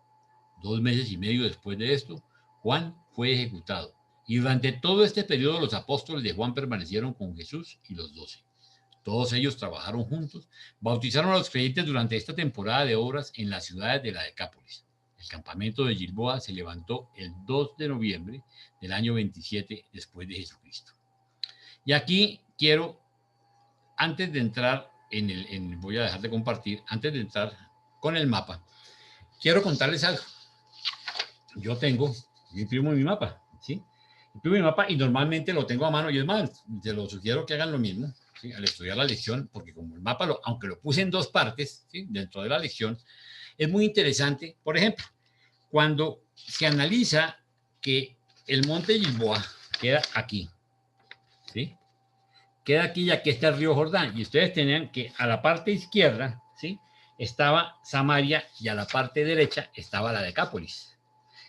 S1: 2 meses y medio después de esto, Juan fue ejecutado. Y durante todo este periodo los apóstoles de Juan permanecieron con Jesús y los 12. Todos ellos trabajaron juntos, bautizaron a los creyentes durante esta temporada de obras en las ciudades de la Decápolis. El campamento de Gilboa se levantó el 2 de noviembre del año 27 después de Jesucristo. Y aquí quiero, antes de entrar voy a dejar de compartir, antes de entrar con el mapa, quiero contarles algo. Yo imprimo mi mapa, ¿sí? Imprimo mi mapa y normalmente lo tengo a mano y es más, te lo sugiero que hagan lo mismo, ¿sí? Al estudiar la lección, porque como el mapa, aunque lo puse en 2 partes, ¿sí? Dentro de la lección, es muy interesante. Por ejemplo, cuando se analiza que el monte Gilboa queda aquí, ¿sí? Queda aquí y aquí está el río Jordán. Y ustedes tenían que a la parte izquierda, ¿sí? Estaba Samaria y a la parte derecha estaba la Decápolis.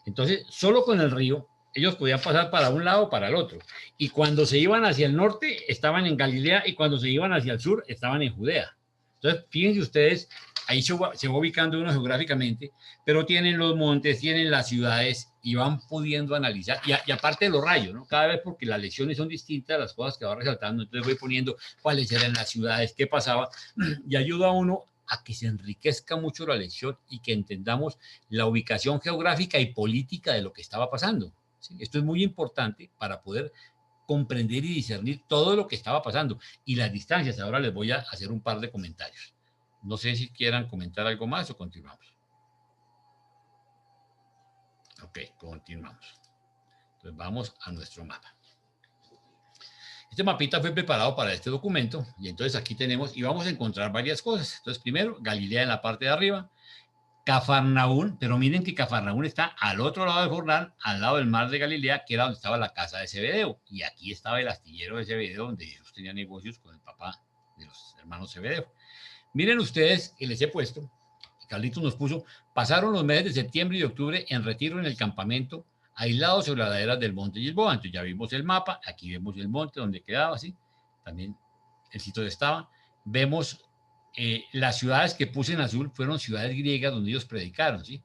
S1: Entonces, solo con el río, ellos podían pasar para un lado o para el otro. Y cuando se iban hacia el norte, estaban en Galilea, y cuando se iban hacia el sur, estaban en Judea. Entonces, fíjense ustedes, ahí se va ubicando uno geográficamente, pero tienen los montes, tienen las ciudades y van pudiendo analizar. Y aparte de los rayos, ¿no? Cada vez, porque las lecciones son distintas, las cosas que va resaltando, entonces voy poniendo cuáles eran las ciudades, qué pasaba, y ayuda a uno a que se enriquezca mucho la lección y que entendamos la ubicación geográfica y política de lo que estaba pasando. ¿Sí? Esto es muy importante para poder comprender y discernir todo lo que estaba pasando y las distancias. Ahora les voy a hacer un par de comentarios. No sé si quieran comentar algo más o continuamos. Ok, continuamos. Entonces vamos a nuestro mapa. Este mapita fue preparado para este documento y entonces aquí tenemos y vamos a encontrar varias cosas. Entonces primero, Galilea en la parte de arriba, Cafarnaún, pero miren que Cafarnaún está al otro lado del Jordán, al lado del mar de Galilea, que era donde estaba la casa de Zebedeo. Y aquí estaba el astillero de Zebedeo, donde Jesús tenía negocios con el papá de los hermanos Zebedeo. Miren ustedes, que les he puesto, Carlitos nos puso, pasaron los meses de septiembre y de octubre en retiro en el campamento, aislados sobre las laderas del monte Gilboa. Entonces ya vimos el mapa, aquí vemos el monte donde quedaba, ¿sí? También el sitio donde estaba. Vemos las ciudades que puse en azul fueron ciudades griegas donde ellos predicaron, ¿sí?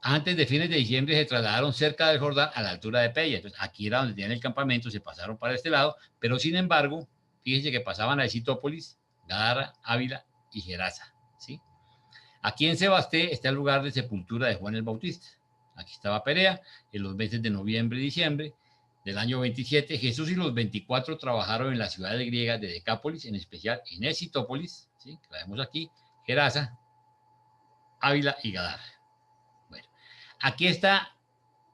S1: Antes de fines de diciembre se trasladaron cerca del Jordán a la altura de Peya. Entonces aquí era donde tenían el campamento, se pasaron para este lado, pero sin embargo, fíjense que pasaban a Esitópolis, Gadara, Ávila y Gerasa, ¿sí? Aquí en Sebasté está el lugar de sepultura de Juan el Bautista. Aquí estaba Perea, en los meses de noviembre y diciembre del año 27. Jesús y los 24 trabajaron en las ciudades griegas de Decápolis, en especial en Esitópolis, ¿sí? Que la vemos aquí, Gerasa, Ávila y Gadara. Bueno, aquí está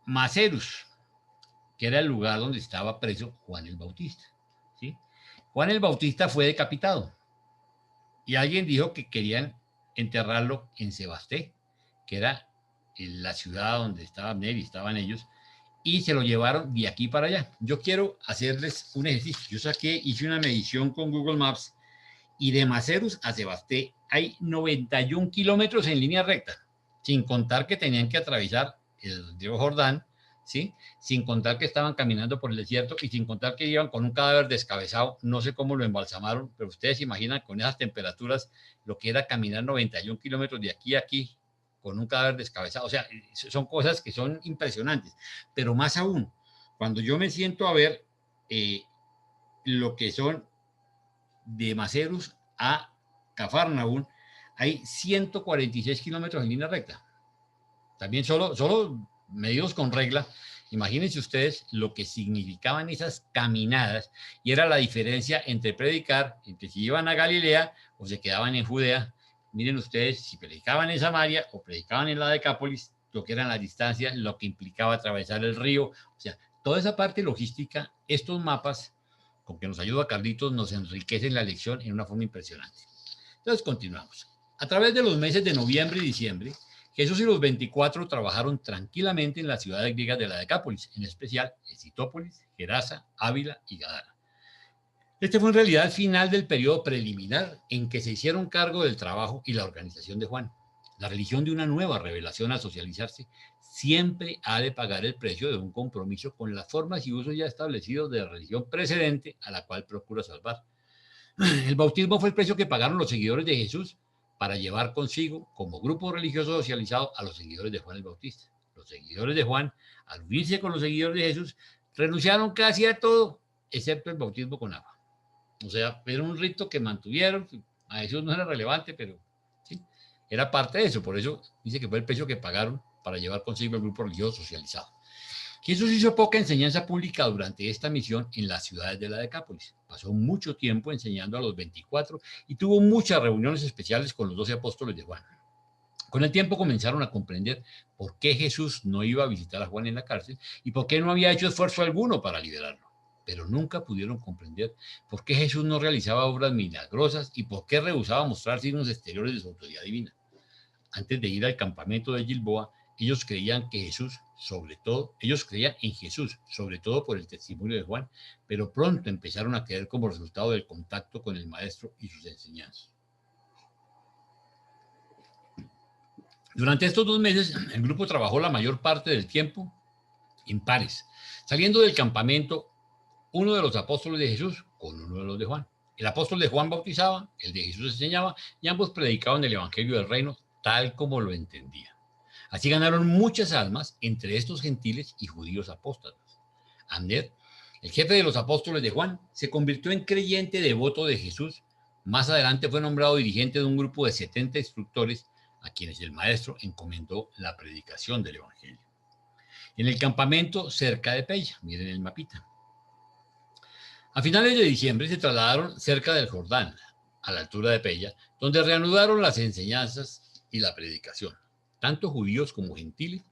S1: Macerus, que era el lugar donde estaba preso Juan el Bautista, ¿sí? Juan el Bautista fue decapitado y alguien dijo que querían enterrarlo en Sebasté, que era en la ciudad donde estaba Abner y estaban ellos, y se lo llevaron de aquí para allá. Yo quiero hacerles un ejercicio. Yo hice una medición con Google Maps y de Macerus a Sebasté hay 91 kilómetros en línea recta, sin contar que tenían que atravesar el río Jordán, ¿sí? Sin contar que estaban caminando por el desierto y sin contar que iban con un cadáver descabezado. No sé cómo lo embalsamaron, pero ustedes se imaginan con esas temperaturas lo que era caminar 91 kilómetros de aquí a aquí con un cadáver descabezado. O sea, son cosas que son impresionantes. Pero más aún, cuando yo me siento a ver lo que son de Macerus a Cafarnaún, hay 146 kilómetros en línea recta. También solo medidos con regla. Imagínense ustedes lo que significaban esas caminadas y era la diferencia entre predicar, entre si iban a Galilea o se quedaban en Judea. Miren ustedes, si predicaban en Samaria o predicaban en la Decápolis, lo que eran las distancias, lo que implicaba atravesar el río. O sea, toda esa parte logística, estos mapas, con que nos ayuda Carlitos, nos enriquecen la lección en una forma impresionante. Entonces, continuamos. A través de los meses de noviembre y diciembre, Jesús y los 24 trabajaron tranquilamente en las ciudades griegas de la Decápolis, en especial Esitópolis, Gerasa, Ávila y Gadara. Este fue en realidad el final del periodo preliminar en que se hicieron cargo del trabajo y la organización de Juan. La religión de una nueva revelación al socializarse siempre ha de pagar el precio de un compromiso con las formas y usos ya establecidos de la religión precedente a la cual procura salvar. El bautismo fue el precio que pagaron los seguidores de Jesús para llevar consigo, como grupo religioso socializado, a los seguidores de Juan el Bautista. Los seguidores de Juan, al unirse con los seguidores de Jesús, renunciaron casi a todo, excepto el bautismo con agua. O sea, era un rito que mantuvieron, a Jesús no era relevante, pero sí, era parte de eso. Por eso dice que fue el precio que pagaron para llevar consigo el grupo religioso socializado. Jesús hizo poca enseñanza pública durante esta misión en las ciudades de la Decápolis. Pasó mucho tiempo enseñando a los 24 y tuvo muchas reuniones especiales con los 12 apóstoles de Juan. Con el tiempo comenzaron a comprender por qué Jesús no iba a visitar a Juan en la cárcel y por qué no había hecho esfuerzo alguno para liberarlo. Pero nunca pudieron comprender por qué Jesús no realizaba obras milagrosas y por qué rehusaba mostrar signos exteriores de su autoridad divina. Antes de ir al campamento de Gilboa, ellos creían en Jesús, sobre todo por el testimonio de Juan, pero pronto empezaron a creer como resultado del contacto con el Maestro y sus enseñanzas. Durante estos 2 meses, el grupo trabajó la mayor parte del tiempo en pares, saliendo del campamento uno de los apóstoles de Jesús con uno de los de Juan. El apóstol de Juan bautizaba, el de Jesús enseñaba, y ambos predicaban el evangelio del reino tal como lo entendían. Así ganaron muchas almas entre estos gentiles y judíos apóstatas. Abner, el jefe de los apóstoles de Juan, se convirtió en creyente devoto de Jesús. Más adelante fue nombrado dirigente de un grupo de 70 instructores a quienes el maestro encomendó la predicación del evangelio. En el campamento cerca de Pella, miren el mapita. A finales de diciembre se trasladaron cerca del Jordán, a la altura de Pella, donde reanudaron las enseñanzas y la predicación. Tanto judíos como gentiles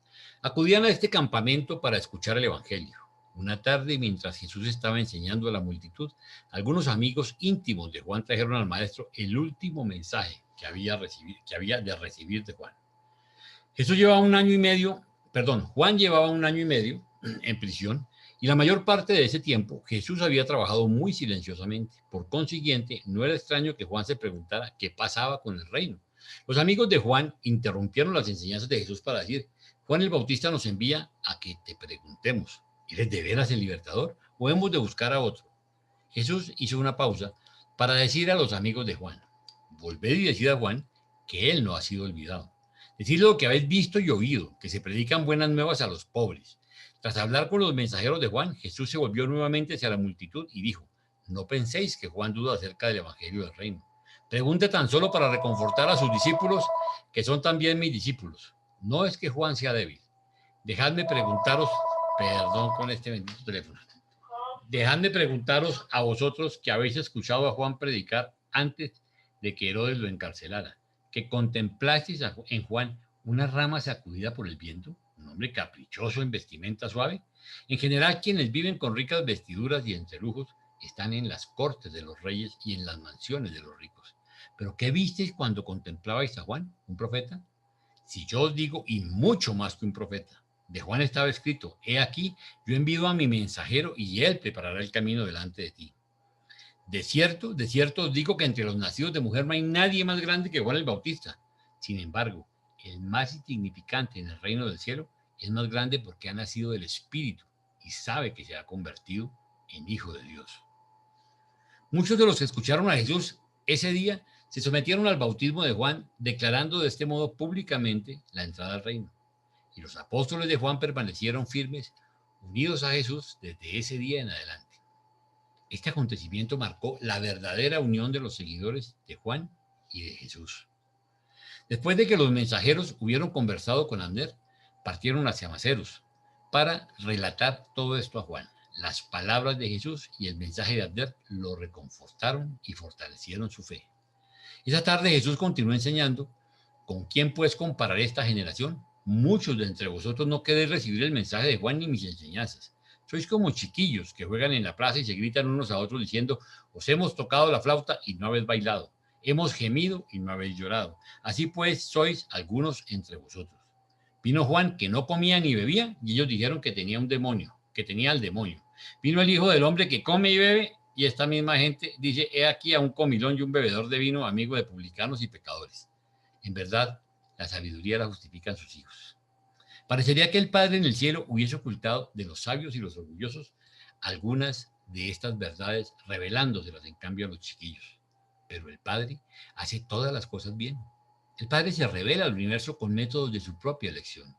S1: acudían a este campamento para escuchar el evangelio. Una tarde, mientras Jesús estaba enseñando a la multitud, algunos amigos íntimos de Juan trajeron al maestro el último mensaje que había de recibir de Juan. Juan llevaba 1 año y medio en prisión, y la mayor parte de ese tiempo Jesús había trabajado muy silenciosamente. Por consiguiente, no era extraño que Juan se preguntara qué pasaba con el reino. Los amigos de Juan interrumpieron las enseñanzas de Jesús para decir: Juan el Bautista nos envía a que te preguntemos, ¿eres de veras el libertador o hemos de buscar a otro? Jesús hizo una pausa para decir a los amigos de Juan: volved y decid a Juan que él no ha sido olvidado. Decidle lo que habéis visto y oído, que se predican buenas nuevas a los pobres. Tras hablar con los mensajeros de Juan, Jesús se volvió nuevamente hacia la multitud y dijo: no penséis que Juan duda acerca del evangelio del reino. Pregunte tan solo para reconfortar a sus discípulos, que son también mis discípulos. No es que Juan sea débil. Dejadme preguntaros a vosotros que habéis escuchado a Juan predicar antes de que Herodes lo encarcelara, que contemplasteis en Juan una rama sacudida por el viento, un hombre caprichoso en vestimenta suave. En general, quienes viven con ricas vestiduras y entre lujos están en las cortes de los reyes y en las mansiones de los ricos. ¿Pero qué visteis cuando contemplabais a Juan, un profeta? Si yo os digo, y mucho más que un profeta. De Juan estaba escrito: he aquí, yo envío a mi mensajero y él preparará el camino delante de ti. De cierto os digo que entre los nacidos de mujer no hay nadie más grande que Juan el Bautista. Sin embargo, el más insignificante en el reino del cielo es más grande porque ha nacido del Espíritu y sabe que se ha convertido en hijo de Dios. Muchos de los que escucharon a Jesús ese día se sometieron al bautismo de Juan, declarando de este modo públicamente la entrada al reino. Y los apóstoles de Juan permanecieron firmes, unidos a Jesús desde ese día en adelante. Este acontecimiento marcó la verdadera unión de los seguidores de Juan y de Jesús. Después de que los mensajeros hubieron conversado con Abner, partieron hacia Maceros para relatar todo esto a Juan. Las palabras de Jesús y el mensaje de Abner lo reconfortaron y fortalecieron su fe. Esa tarde Jesús continuó enseñando: ¿con quién pues comparar esta generación? Muchos de entre vosotros no queréis recibir el mensaje de Juan ni mis enseñanzas. Sois como chiquillos que juegan en la plaza y se gritan unos a otros diciendo: os hemos tocado la flauta y no habéis bailado, hemos gemido y no habéis llorado. Así pues sois algunos entre vosotros. Vino Juan, que no comía ni bebía, y ellos dijeron que tenía al demonio. Vino el Hijo del Hombre, que come y bebe, y esta misma gente dice: he aquí a un comilón y un bebedor de vino, amigo de publicanos y pecadores. En verdad, la sabiduría la justifican sus hijos. Parecería que el Padre en el cielo hubiese ocultado de los sabios y los orgullosos algunas de estas verdades, revelándoselas en cambio a los chiquillos. Pero el Padre hace todas las cosas bien. El Padre se revela al universo con métodos de su propia elección.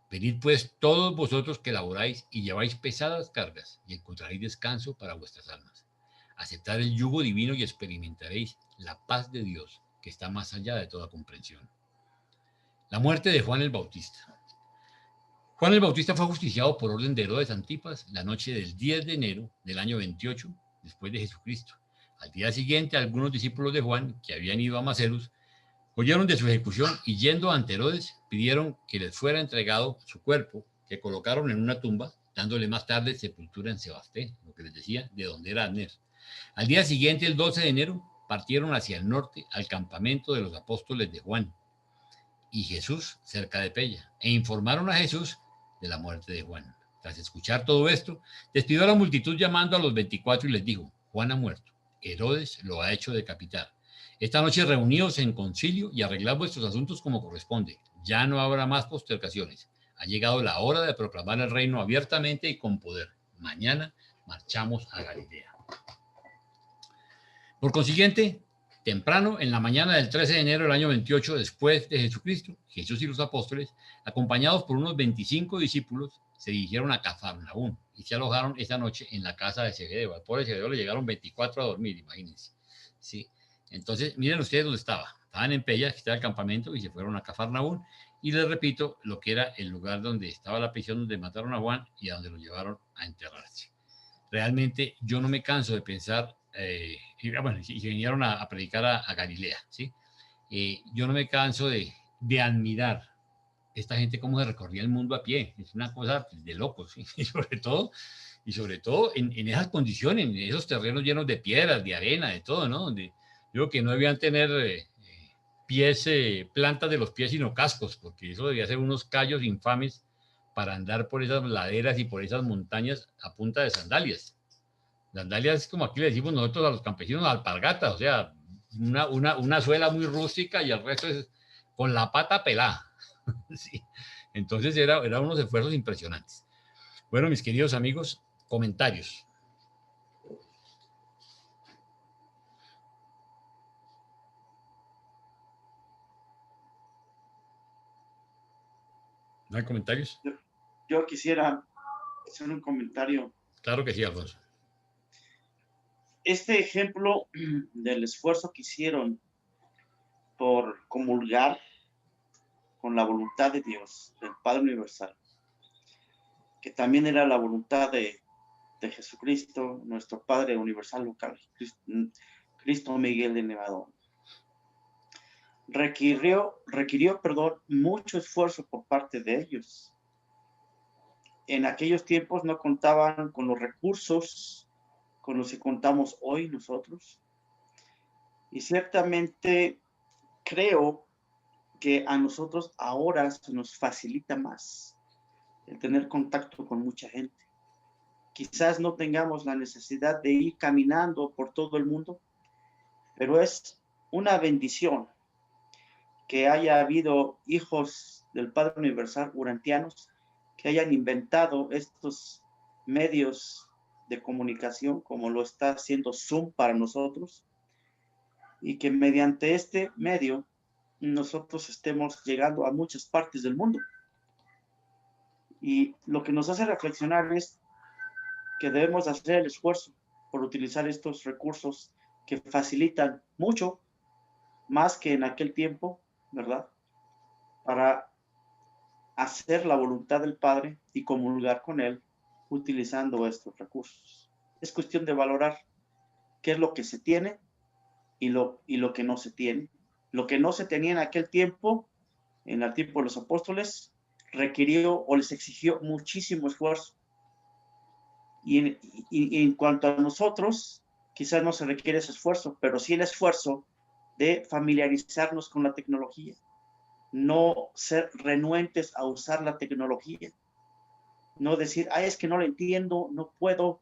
S1: Venid pues todos vosotros que laboráis y lleváis pesadas cargas, y encontraréis descanso para vuestras almas. Aceptad el yugo divino y experimentaréis la paz de Dios, que está más allá de toda comprensión. La muerte de Juan el Bautista. Juan el Bautista fue ajusticiado por orden de Herodes Antipas la noche del 10 de enero del año 28 después de Jesucristo. Al día siguiente, algunos discípulos de Juan, que habían ido a Macerus, oyeron de su ejecución y yendo ante Herodes, pidieron que les fuera entregado su cuerpo, que colocaron en una tumba, dándole más tarde sepultura en Sebasté, lo que les decía, de donde era Abner. Al día siguiente, el 12 de enero, partieron hacia el norte al campamento de los apóstoles de Juan y Jesús cerca de Pella, e informaron a Jesús de la muerte de Juan. Tras escuchar todo esto, despidió a la multitud llamando a los 24 y les dijo: Juan ha muerto, Herodes lo ha hecho decapitar. Esta noche reuníos en concilio y arreglad vuestros asuntos como corresponde. Ya no habrá más postergaciones. Ha llegado la hora de proclamar el reino abiertamente y con poder. Mañana marchamos a Galilea. Por consiguiente, temprano, en la mañana del 13 de enero del año 28 después de Jesucristo, Jesús y los apóstoles, acompañados por unos 25 discípulos, se dirigieron a Cafarnaúm y se alojaron esa noche en la casa de Zebedeo. Al pobre Zebedeo le llegaron 24 a dormir, imagínense. Sí. Entonces, miren ustedes dónde estaba. Estaban en Pella, que estaba el campamento, y se fueron a Cafarnaúm. Y les repito lo que era el lugar donde estaba la prisión donde mataron a Juan y a donde lo llevaron a enterrarse. Realmente yo no me canso de pensar, y vinieron a predicar a Galilea, ¿sí? Yo no me canso de admirar esta gente cómo se recorría el mundo a pie. Es una cosa de locos, ¿sí? Y sobre todo en esas condiciones, en esos terrenos llenos de piedras, de arena, de todo, ¿no? Donde yo creo que no debían tener plantas de los pies, sino cascos, porque eso debía ser unos callos infames para andar por esas laderas y por esas montañas a punta de sandalias. Sandalias es como aquí le decimos nosotros a los campesinos, alpargatas, o sea, una suela muy rústica y el resto es con la pata pelada. Sí. Entonces era unos esfuerzos impresionantes. Bueno, mis queridos amigos, comentarios. ¿No hay comentarios?
S5: Yo quisiera hacer un comentario.
S1: Claro que sí, Alfonso.
S5: Este ejemplo del esfuerzo que hicieron por comulgar con la voluntad de Dios, del Padre Universal, que también era la voluntad de Jesucristo, nuestro Padre Universal local, Cristo Miguel de Nevadón, requirió mucho esfuerzo por parte de ellos. En aquellos tiempos no contaban con los recursos con los que contamos hoy nosotros. Y ciertamente creo que a nosotros ahora se nos facilita más el tener contacto con mucha gente. Quizás no tengamos la necesidad de ir caminando por todo el mundo, pero es una bendición que haya habido hijos del Padre Universal urantianos que hayan inventado estos medios de comunicación como lo está haciendo Zoom para nosotros, y que mediante este medio nosotros estemos llegando a muchas partes del mundo. Y lo que nos hace reflexionar es que debemos hacer el esfuerzo por utilizar estos recursos que facilitan mucho más que en aquel tiempo, ¿verdad? Para hacer la voluntad del Padre y comulgar con Él utilizando estos recursos. Es cuestión de valorar qué es lo que se tiene y lo que no se tiene. Lo que no se tenía en aquel tiempo, en el tiempo de los apóstoles, requirió o les exigió muchísimo esfuerzo. Y en cuanto a nosotros, quizás no se requiere ese esfuerzo, pero sí el esfuerzo de familiarizarnos con la tecnología, no ser renuentes a usar la tecnología, no decir, es que no lo entiendo, no puedo,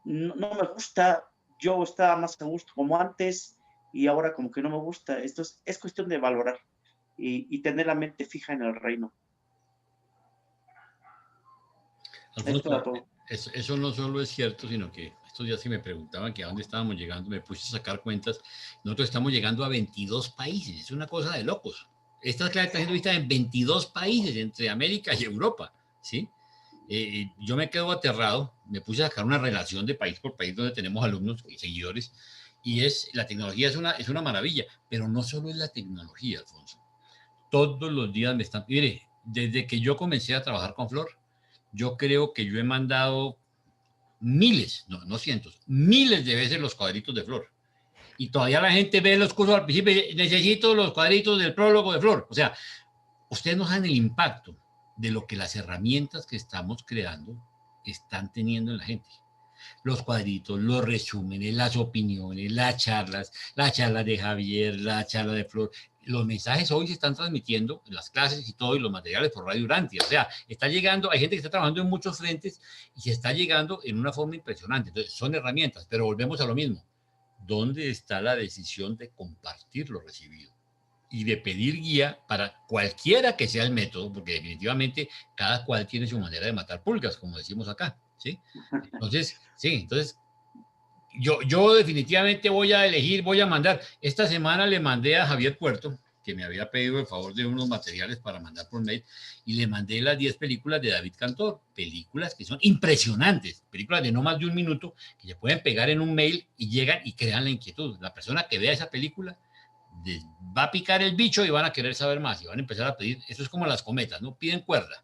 S5: no me gusta, yo estaba más a gusto como antes y ahora como que no me gusta. Esto es cuestión de valorar y tener la mente fija en el reino.
S1: Alfonso, Eso no solo es cierto, sino que estos días que me preguntaban que a dónde estábamos llegando, me puse a sacar cuentas. Nosotros estamos llegando a 22 países, es una cosa de locos. Esta clase está siendo vista en 22 países, entre América y Europa, ¿sí? Yo me quedo aterrado, me puse a sacar una relación de país por país donde tenemos alumnos y seguidores, y la tecnología es una maravilla, pero no solo es la tecnología, Alfonso. Todos los días me están... Mire, desde que yo comencé a trabajar con Flor, yo creo que yo he mandado miles, no cientos, miles de veces los cuadritos de Flor. Y todavía la gente ve los cursos al principio, necesito los cuadritos del prólogo de Flor. O sea, ustedes no saben el impacto de lo que las herramientas que estamos creando están teniendo en la gente. Los cuadritos, los resúmenes, las opiniones, las charlas, la charla de Javier, la charla de Flor. Los mensajes hoy se están transmitiendo en las clases y todo, y los materiales por Radio Urantia. O sea, está llegando, hay gente que está trabajando en muchos frentes y se está llegando en una forma impresionante. Entonces, son herramientas, pero volvemos a lo mismo. ¿Dónde está la decisión de compartir lo recibido? Y de pedir guía para cualquiera que sea el método, porque definitivamente cada cual tiene su manera de matar pulgas, como decimos acá, ¿sí? Entonces, sí, entonces yo definitivamente voy a elegir, voy a mandar. Esta semana le mandé a Javier Puerto, que me había pedido el favor de unos materiales para mandar por mail, y le mandé las 10 películas de David Cantor, películas que son impresionantes, películas de no más de un minuto, que se pueden pegar en un mail y llegan y crean la inquietud. La persona que vea esa película va a picar el bicho y van a querer saber más y van a empezar a pedir. Eso es como las cometas, ¿no? Piden cuerda.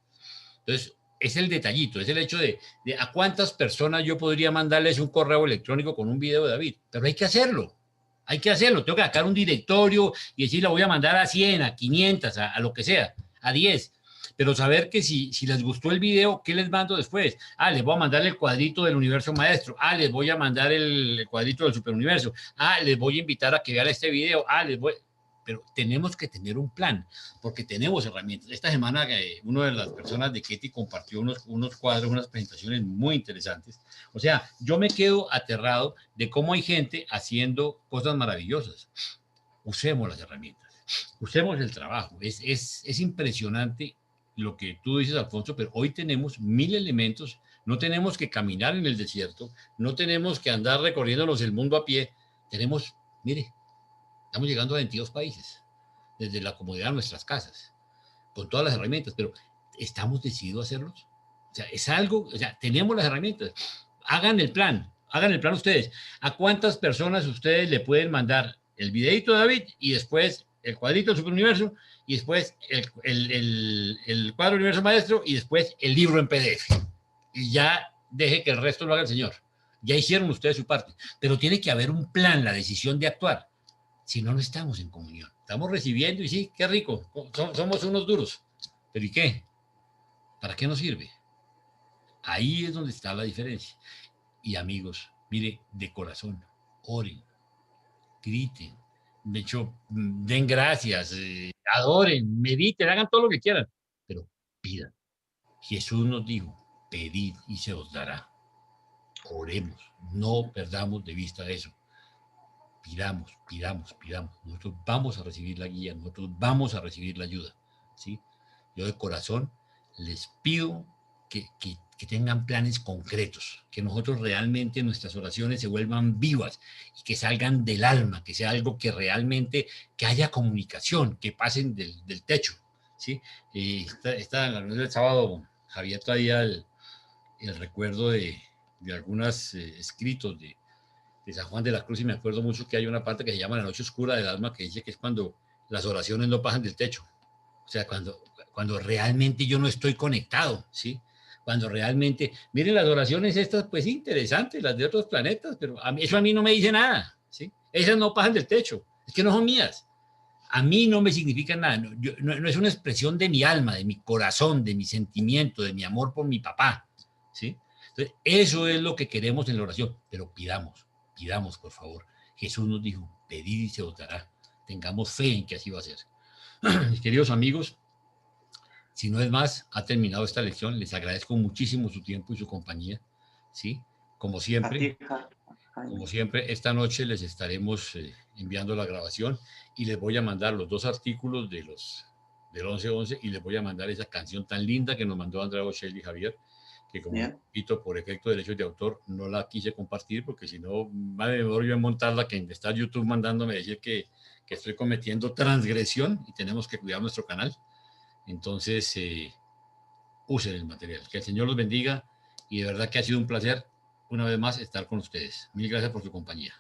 S1: Entonces, es el detallito, es el hecho de a cuántas personas yo podría mandarles un correo electrónico con un video de David, pero hay que hacerlo. Hay que hacerlo, tengo que sacar un directorio y decir, la voy a mandar a 100, a 500, a lo que sea, a 10. Pero saber que si les gustó el video, ¿qué les mando después? Les voy a mandar el cuadrito del universo maestro. Les voy a mandar el cuadrito del superuniverso. Les voy a invitar a que vean este video. Pero tenemos que tener un plan, porque tenemos herramientas. Esta semana una de las personas de Ketty compartió unos cuadros, unas presentaciones muy interesantes. O sea, yo me quedo aterrado de cómo hay gente haciendo cosas maravillosas. Usemos las herramientas, usemos el trabajo. Es impresionante lo que tú dices, Alfonso, pero hoy tenemos 1000 elementos. No tenemos que caminar en el desierto, no tenemos que andar recorriéndonos el mundo a pie. Tenemos, mire, estamos llegando a 22 países, desde la comodidad de nuestras casas, con todas las herramientas, pero ¿estamos decididos a hacerlos? O sea, es algo, o sea, tenemos las herramientas. Hagan el plan ustedes. ¿A cuántas personas ustedes le pueden mandar el videito de David y después el cuadrito del superuniverso y después el cuadro universo maestro y después el libro en PDF? Y ya deje que el resto lo haga el Señor. Ya hicieron ustedes su parte, pero tiene que haber un plan, la decisión de actuar. Si no, no estamos en comunión. Estamos recibiendo y sí, qué rico, somos unos duros. ¿Pero y qué? ¿Para qué nos sirve? Ahí es donde está la diferencia. Y amigos, mire, de corazón, oren, griten, de hecho, den gracias, adoren, mediten, hagan todo lo que quieran, pero pidan. Jesús nos dijo, pedid y se os dará. Oremos, no perdamos de vista eso. Pidamos. Nosotros vamos a recibir la guía, nosotros vamos a recibir la ayuda, ¿sí? Yo de corazón les pido que tengan planes concretos, que nosotros realmente nuestras oraciones se vuelvan vivas y que salgan del alma, que sea algo que realmente, que haya comunicación, que pasen del techo, ¿sí? En la noche del sábado, Javier traía el recuerdo de algunos escritos de San Juan de la Cruz, y me acuerdo mucho que hay una parte que se llama La Noche Oscura del Alma, que dice que es cuando las oraciones no pasan del techo. O sea, cuando realmente yo no estoy conectado, ¿sí? Cuando realmente, miren las oraciones estas, pues interesantes, las de otros planetas, pero eso a mí no me dice nada, ¿sí? Esas no pasan del techo, es que no son mías. A mí no me significan nada, no es una expresión de mi alma, de mi corazón, de mi sentimiento, de mi amor por mi papá, ¿sí? Entonces, eso es lo que queremos en la oración, pero pidamos, por favor. Jesús nos dijo, pedid y se os dará. Tengamos fe en que así va a ser. Mis queridos amigos, si no es más, ha terminado esta lección. Les agradezco muchísimo su tiempo y su compañía, ¿sí? Como siempre, esta noche les estaremos enviando la grabación y les voy a mandar los 2 artículos del 11-11 y les voy a mandar esa canción tan linda que nos mandó Andrea Bocelli y Javier, que como
S5: Bien.
S1: repito, por efecto de derechos de autor, no la quise compartir, porque si no, me demoro yo en montarla, que está YouTube mandándome decir que estoy cometiendo transgresión y tenemos que cuidar nuestro canal. Entonces, usen el material. Que el Señor los bendiga y de verdad que ha sido un placer una vez más estar con ustedes. Mil gracias por su compañía.